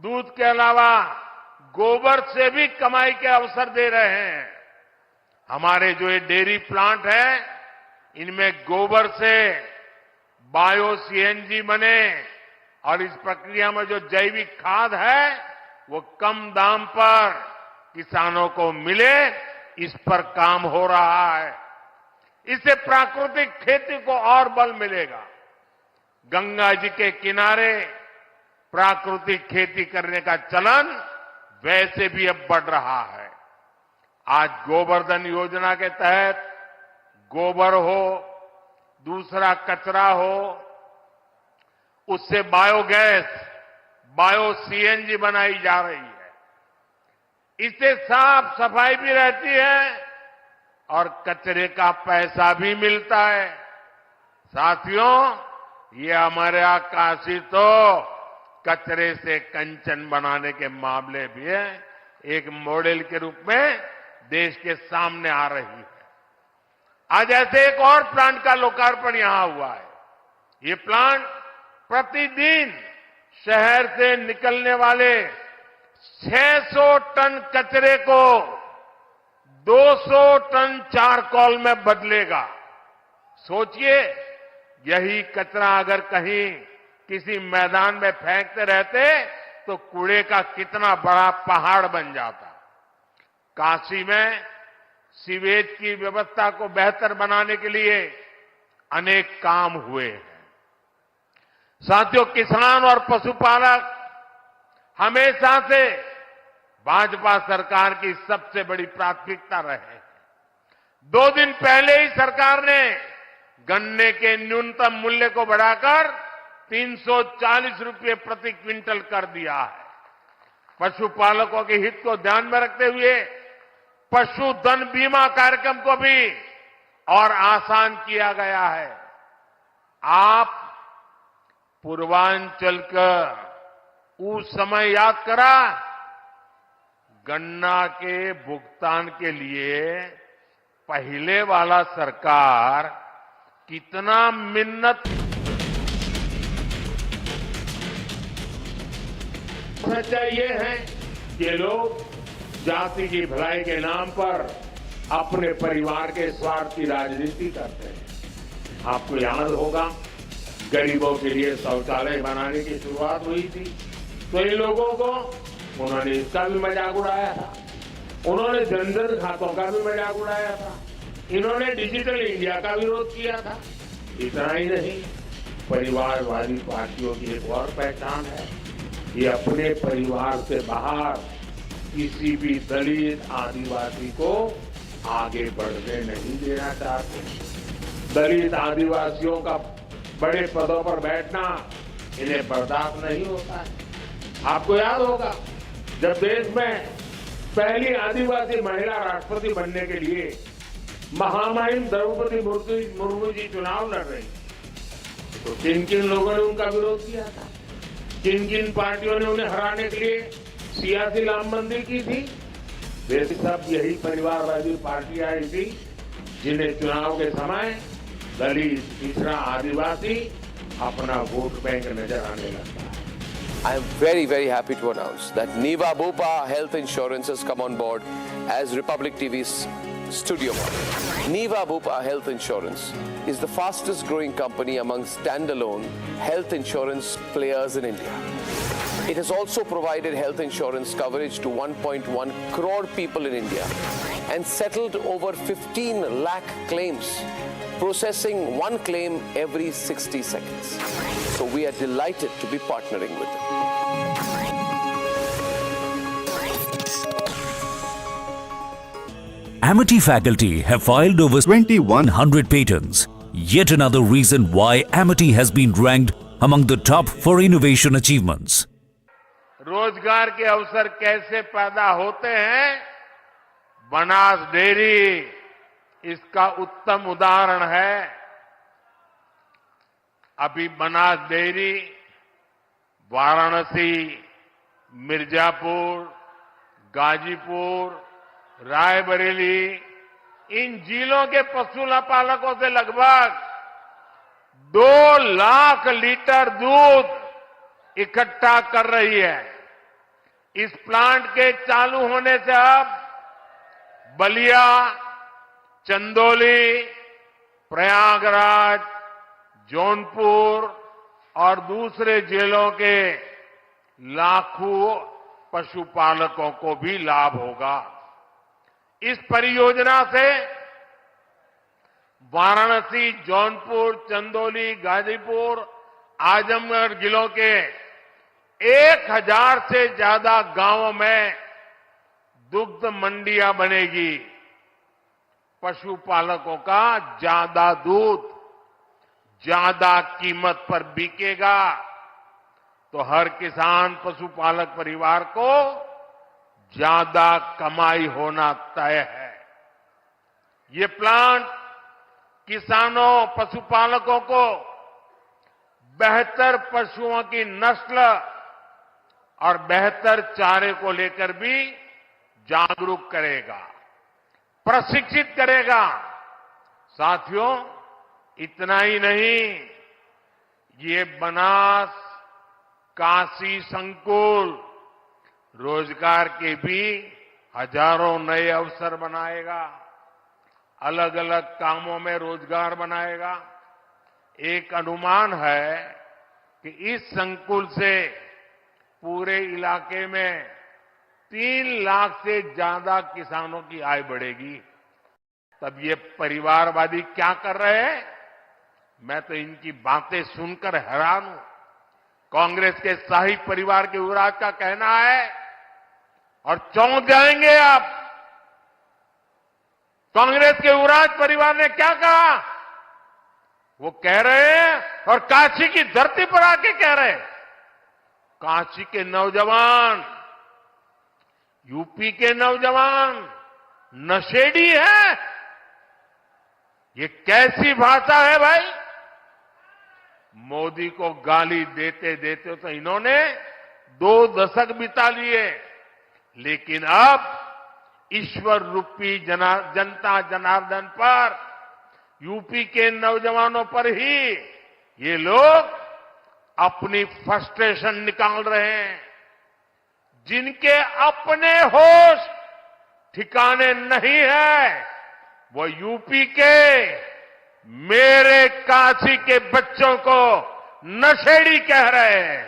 दूध के अलावा गोबर से भी कमाई के अवसर दे रहे हैं। हमारे जो ये डेयरी प्लांट है, इनमें गोबर से बायो सीएनजी बने और इस प्रक्रिया में जो जैविक खाद है वो कम दाम पर किसानों को मिले, इस पर काम हो रहा है। इससे प्राकृतिक खेती को और बल मिलेगा। गंगा जी के किनारे प्राकृतिक खेती करने का चलन वैसे भी अब बढ़ रहा है। आज गोवर्धन योजना के तहत गोबर हो, दूसरा कचरा हो, उससे बायोगैस, बायो सीएनजी बनाई जा रही है। इससे साफ सफाई भी रहती है और कचरे का पैसा भी मिलता है। साथियों, ये हमारे काशी तो कचरे से कंचन बनाने के मामले भी है, एक मॉडल के रूप में देश के सामने आ रही है। आज ऐसे एक और प्लांट का लोकार्पण यहां हुआ है। ये प्लांट प्रतिदिन शहर से निकलने वाले 600 टन कचरे को 200 टन चारकोल में बदलेगा। सोचिए, यही कचरा अगर कहीं किसी मैदान में फेंकते रहते तो कूड़े का कितना बड़ा पहाड़ बन जाता। काशी में सीवेज की व्यवस्था को बेहतर बनाने के लिए अनेक काम हुए हैं। साथियों, किसान और पशुपालक हमेशा से भाजपा सरकार की सबसे बड़ी प्राथमिकता रहे हैं। 2 दिन पहले ही सरकार ने गन्ने के न्यूनतम मूल्य को बढ़ाकर 340 रुपये प्रति क्विंटल कर दिया है। पशुपालकों के हित को ध्यान में रखते हुए पशुधन बीमा कार्यक्रम को भी और आसान किया गया है। आप पूर्वांचल का उस समय याद करा, गन्ना के भुगतान के लिए पहले वाला सरकार कितना मिन्नत। सच्चाई ये है कि लोग जाति की भलाई के नाम पर अपने परिवार के स्वार्थ की राजनीति करते हैं। आपको याद होगा, गरीबों के लिए शौचालय बनाने की शुरुआत हुई थी तो इन लोगों को उन्होंने इसका भी मजाक उड़ाया था। उन्होंने जनधन खातों का भी मजाक उड़ाया था। इन्होंने डिजिटल इंडिया का विरोध किया था। इतना ही नहीं, परिवारवादी पार्टियों की एक और पहचान है, ये अपने परिवार से बाहर किसी भी दलित आदिवासी को आगे बढ़ने नहीं देना चाहते। दलित आदिवासियों का बड़े पदों पर बैठना इन्हें बर्दाश्त नहीं होता है। आपको याद होगा, जब देश में पहली आदिवासी महिला राष्ट्रपति बनने के लिए महामहिम द्रौपदी मुर्मू जी चुनाव लड़ रही तो किन किन लोगों ने उनका विरोध किया था, किन किन पार्टियों ने उन्हें हराने के लिए सियासी लामबंदी की थी। वे सब यही परिवारवादी पार्टियां आई थी जिन्हें चुनाव के समय दलित, पिछड़ा, आदिवासी अपना वोट बैंक नजर आने लगता है। I am very, very happy to announce that Niva Bopa Health Insurance has come on board as Republic TV's studio model. Niva Bopa Health Insurance is the fastest growing company among standalone health insurance players in India. It has also provided health insurance coverage to 1.1 crore people in India and settled over 15 lakh claims, processing one claim every 60 seconds. So we are delighted to be partnering with them. Amity faculty have filed over 2,100 patents. Yet another reason why Amity has been ranked among the top for innovation achievements. रोजगार के अवसर कैसे पैदा होते हैं, Banas dairy इसका उत्तम उदाहरण है। अभी बनास डेयरी वाराणसी, मिर्जापुर, गाजीपुर, रायबरेली इन जिलों के पशुपालकों से लगभग 2 लाख लीटर दूध इकट्ठा कर रही है। इस प्लांट के चालू होने से अब बलिया, चंदौली, प्रयागराज, जौनपुर और दूसरे जिलों के लाखों पशुपालकों को भी लाभ होगा। इस परियोजना से वाराणसी, जौनपुर, चंदौली, गाजीपुर, आजमगढ़ जिलों के 1000 से ज्यादा गांवों में दुग्ध मंडियां बनेगी। पशुपालकों का ज्यादा दूध ज्यादा कीमत पर बिकेगा तो हर किसान पशुपालक परिवार को ज्यादा कमाई होना तय है। ये प्लांट किसानों, पशुपालकों को बेहतर पशुओं की नस्ल और बेहतर चारे को लेकर भी जागरूक करेगा, प्रशिक्षित करेगा। साथियों, इतना ही नहीं, ये बनास काशी संकुल रोजगार के भी हजारों नए अवसर बनाएगा। अलग अलग कामों में रोजगार बनाएगा। एक अनुमान है कि इस संकुल से पूरे इलाके में 3 लाख से ज्यादा किसानों की आय बढ़ेगी। तब ये परिवारवादी क्या कर रहे हैं? मैं तो इनकी बातें सुनकर हैरान हूं। कांग्रेस के शाही परिवार के युवराज का कहना है और चौंक जाएंगे आप। कांग्रेस के युवराज परिवार ने क्या कहा? वो कह रहे हैं और काशी की धरती पर आके कह रहे हैं, काशी के नौजवान, यूपी के नौजवान नशेड़ी है। ये कैसी भाषा है भाई? मोदी को गाली देते देते तो इन्होंने 2 दशक बिता लिए, लेकिन अब ईश्वर रूपी जनता जनार्दन पर, यूपी के नौजवानों पर ही ये लोग अपनी फ्रस्ट्रेशन निकाल रहे हैं। जिनके अपने होश ठिकाने नहीं है, वो यूपी के मेरे काशी के बच्चों को नशेड़ी कह रहे हैं।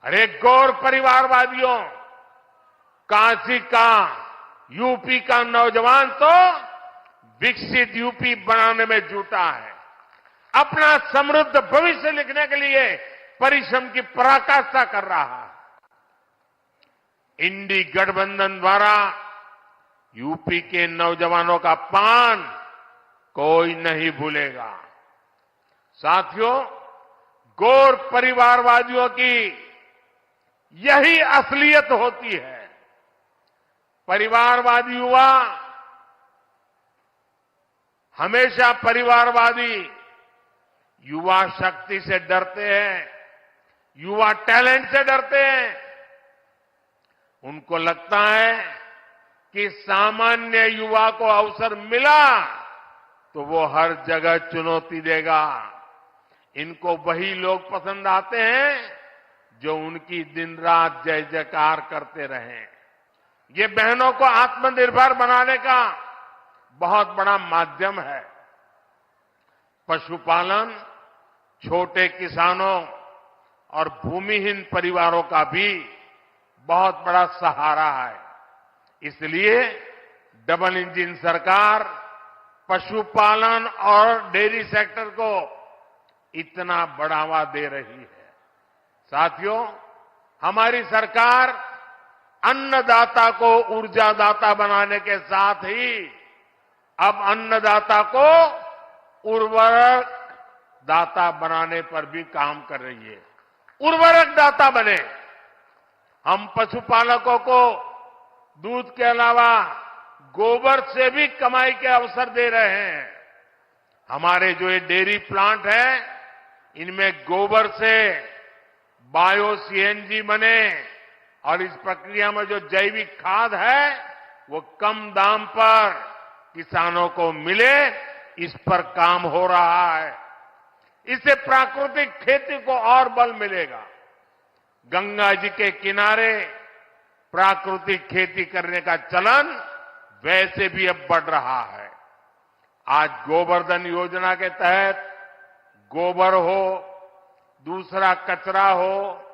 अरे गौर परिवारवादियों, काशी का, यूपी का नौजवान तो विकसित यूपी बनाने में जुटा है। अपना समृद्ध भविष्य लिखने के लिए परिश्रम की पराकाष्ठा कर रहा है। इंडी गठबंधन द्वारा यूपी के नौजवानों का पान कोई नहीं भूलेगा। साथियों, गौर परिवारवादियों की यही असलियत होती है। परिवारवादी युवा हमेशा परिवारवादी युवा शक्ति से डरते हैं, युवा टैलेंट से डरते हैं। उनको लगता है कि सामान्य युवा को अवसर मिला तो वो हर जगह चुनौती देगा। इनको वही लोग पसंद आते हैं जो उनकी दिन रात जय जयकार करते रहें। ये बहनों को आत्मनिर्भर बनाने का बहुत बड़ा माध्यम है। पशुपालन, छोटे किसानों और भूमिहीन परिवारों का भी बहुत बड़ा सहारा है। इसलिए डबल इंजन सरकार पशुपालन और डेयरी सेक्टर को इतना बढ़ावा दे रही है। साथियों, हमारी सरकार अन्नदाता को ऊर्जादाता बनाने के साथ ही अब अन्नदाता को उर्वरक दाता बनाने पर भी काम कर रही है। उर्वरक दाता बने। हम पशुपालकों को दूध के अलावा गोबर से भी कमाई के अवसर दे रहे हैं। हमारे जो ये डेयरी प्लांट है, इनमें गोबर से बायो सीएनजी बने और इस प्रक्रिया में जो जैविक खाद है वो कम दाम पर किसानों को मिले, इस पर काम हो रहा है। इससे प्राकृतिक खेती को और बल मिलेगा। गंगा जी के किनारे प्राकृतिक खेती करने का चलन वैसे भी अब बढ़ रहा है। आज गोवर्धन योजना के तहत गोबर हो, दूसरा कचरा हो,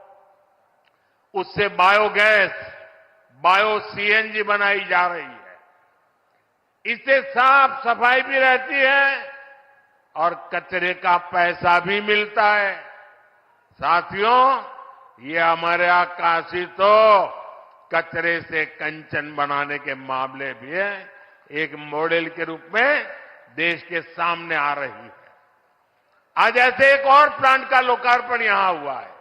उससे बायोगैस, बायो सीएनजी बनाई जा रही है। इससे साफ सफाई भी रहती है और कचरे का पैसा भी मिलता है। साथियों, ये हमारे काशी तो कचरे से कंचन बनाने के मामले भी है, एक मॉडल के रूप में देश के सामने आ रही है। आज ऐसे एक और प्लांट का लोकार्पण यहां हुआ है।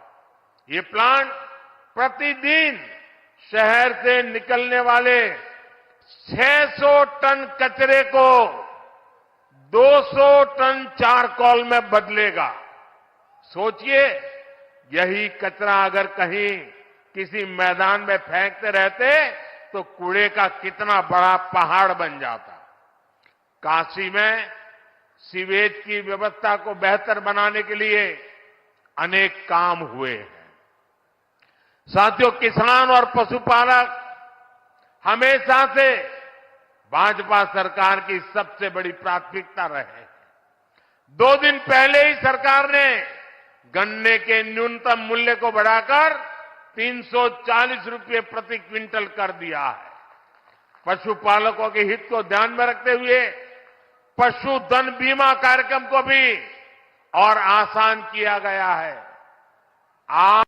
ये प्लांट प्रतिदिन शहर से निकलने वाले 600 टन कचरे को 200 टन चारकोल में बदलेगा। सोचिए, यही कचरा अगर कहीं किसी मैदान में फेंकते रहते तो कूड़े का कितना बड़ा पहाड़ बन जाता। काशी में सीवेज की व्यवस्था को बेहतर बनाने के लिए अनेक काम हुए हैं। साथियों, किसान और पशुपालक हमेशा से भाजपा सरकार की सबसे बड़ी प्राथमिकता रहे। 2 दिन पहले ही सरकार ने गन्ने के न्यूनतम मूल्य को बढ़ाकर 340 रुपये प्रति क्विंटल कर दिया है। पशुपालकों के हित को ध्यान में रखते हुए पशुधन बीमा कार्यक्रम को भी और आसान किया गया है। आज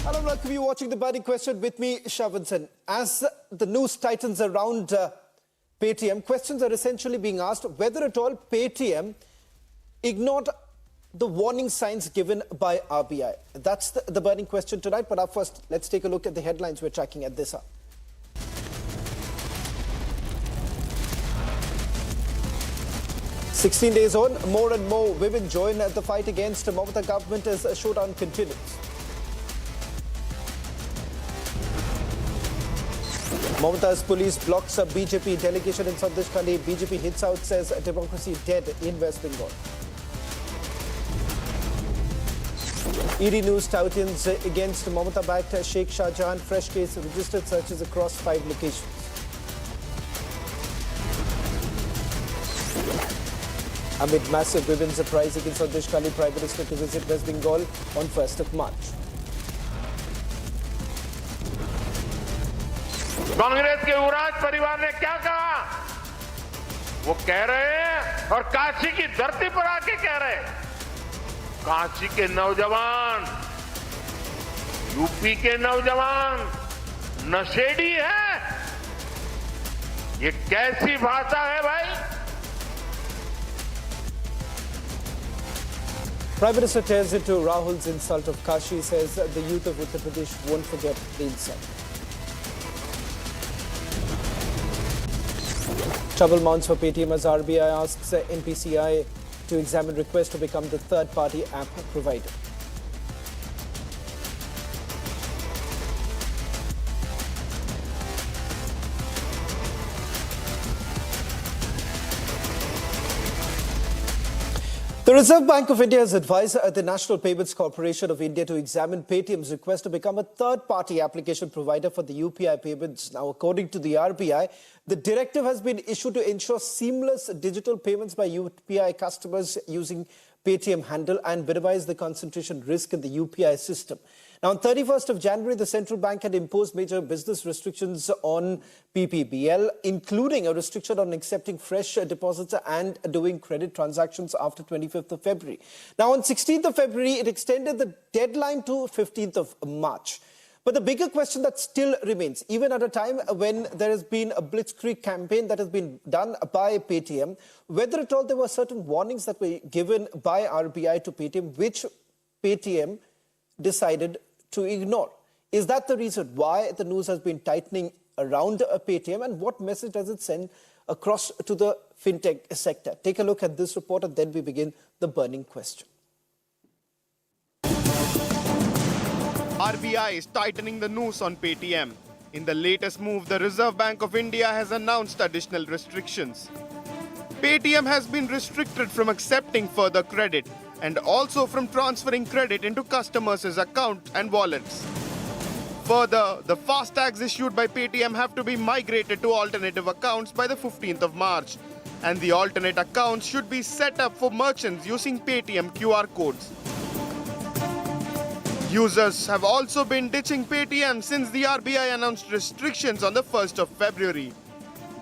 Hello, welcome you watching the burning question with me, Shavansan. As the news tightens around Paytm, questions are essentially being asked whether at all Paytm ignored the warning signs given by RBI. That's the burning question tonight. But up first, let's take a look at the headlines we're tracking at this hour. "16 days on, more and more women join the fight against the Mamata government as showdown continues." Mamata's police blocks a BJP delegation in Sandesh Khali. BJP hits out, says democracy dead in West Bengal. ED news touts against Mamata-backed Sheikh Shahjahan. Fresh case registered searches across 5 locations. Amid massive women's uprising in Sandesh Khali, Prime Minister to visit West Bengal on 1st of March. Congress के युवराज परिवार ने क्या कहा? वो कह रहे हैं और काशी की धरती पर आके कह रहे हैं, काशी के नौजवान, यूपी के नौजवान नशेड़ी है। ये कैसी भाषा है भाई? Prime Minister tears into Rahul's insult of Kashi, says the youth of Uttar Pradesh won't forget the insult. Trouble mounts for Paytm as RBI asks NPCI to examine request to become the third-party app provider. The Reserve Bank of India has advised the National Payments Corporation of India to examine Paytm's request to become a third-party application provider for the UPI payments. Now, according to the RBI, the directive has been issued to ensure seamless digital payments by UPI customers using Paytm handle and minimize the concentration risk in the UPI system. Now, on 31st of January, the central bank had imposed major business restrictions on PPBL, including a restriction on accepting fresh deposits and doing credit transactions after 25th of February. Now, on 16th of February, it extended the deadline to 15th of March. But the bigger question that still remains, even at a time when there has been a blitzkrieg campaign that has been done by Paytm, whether at all there were certain warnings that were given by RBI to Paytm, which Paytm decided to ignore. Is that the reason why the news has been tightening around Paytm, and what message does it send across to the fintech sector? Take a look at this report and then we begin the burning question. RBI is tightening the noose on Paytm. In the latest move, the Reserve Bank of India has announced additional restrictions. Paytm has been restricted from accepting further credit and also from transferring credit into customers' accounts and wallets. Further, the FASTags issued by Paytm have to be migrated to alternative accounts by the 15th of March, and the alternate accounts should be set up for merchants using Paytm QR codes. Users have also been ditching Paytm since the RBI announced restrictions on the 1st of February.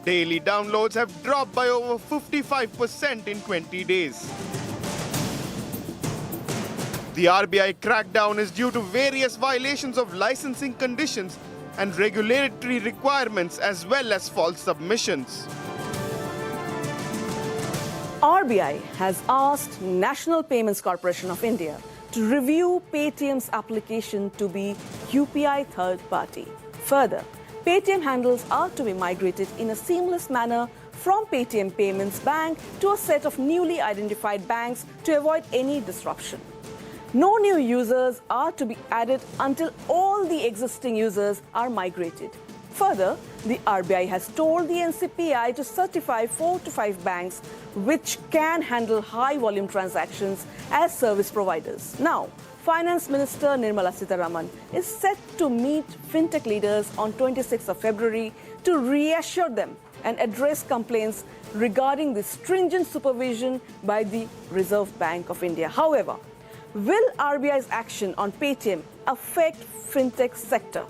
Daily downloads have dropped by over 55% in 20 days. The RBI crackdown is due to various violations of licensing conditions and regulatory requirements as well as false submissions. RBI has asked National Payments Corporation of India to review Paytm's application to be UPI third party. Further, Paytm handles are to be migrated in a seamless manner from Paytm Payments Bank to a set of newly identified banks to avoid any disruption. No new users are to be added until all the existing users are migrated. Further, the RBI has told the NCPI to certify 4 to 5 banks which can handle high volume transactions as service providers. Now, Finance Minister Nirmala Sitharaman is set to meet fintech leaders on 26th of February to reassure them and address complaints regarding the stringent supervision by the Reserve Bank of India. However, will RBI's action on Paytm affect fintech sector?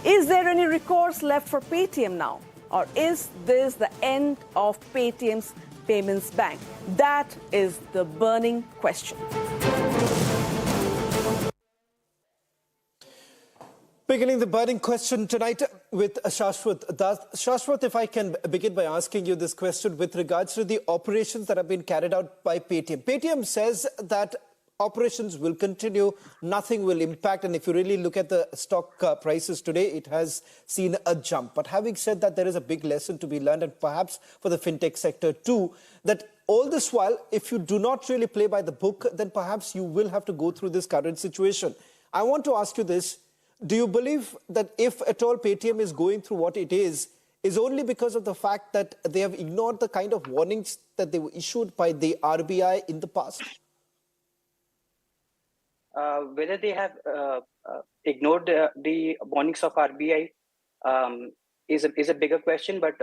Is there any recourse left for Paytm now? Or is this the end of Paytm's payments bank? That is the burning question. Beginning the burning question tonight with Shashwat. Shashwat, if I can begin by asking you this question with regards to the operations that have been carried out by Paytm. Paytm says that operations will continue, nothing will impact, and if you really look at the stock prices today, it has seen a jump. But having said that, there is a big lesson to be learned, and perhaps for the fintech sector too, that all this while, if you do not really play by the book, then perhaps you will have to go through this current situation. I want to ask you this. Do you believe that if at all Paytm is going through what it is only because of the fact that they have ignored the kind of warnings that they were issued by the RBI in the past? Whether they have ignored the warnings of RBI is a bigger question, but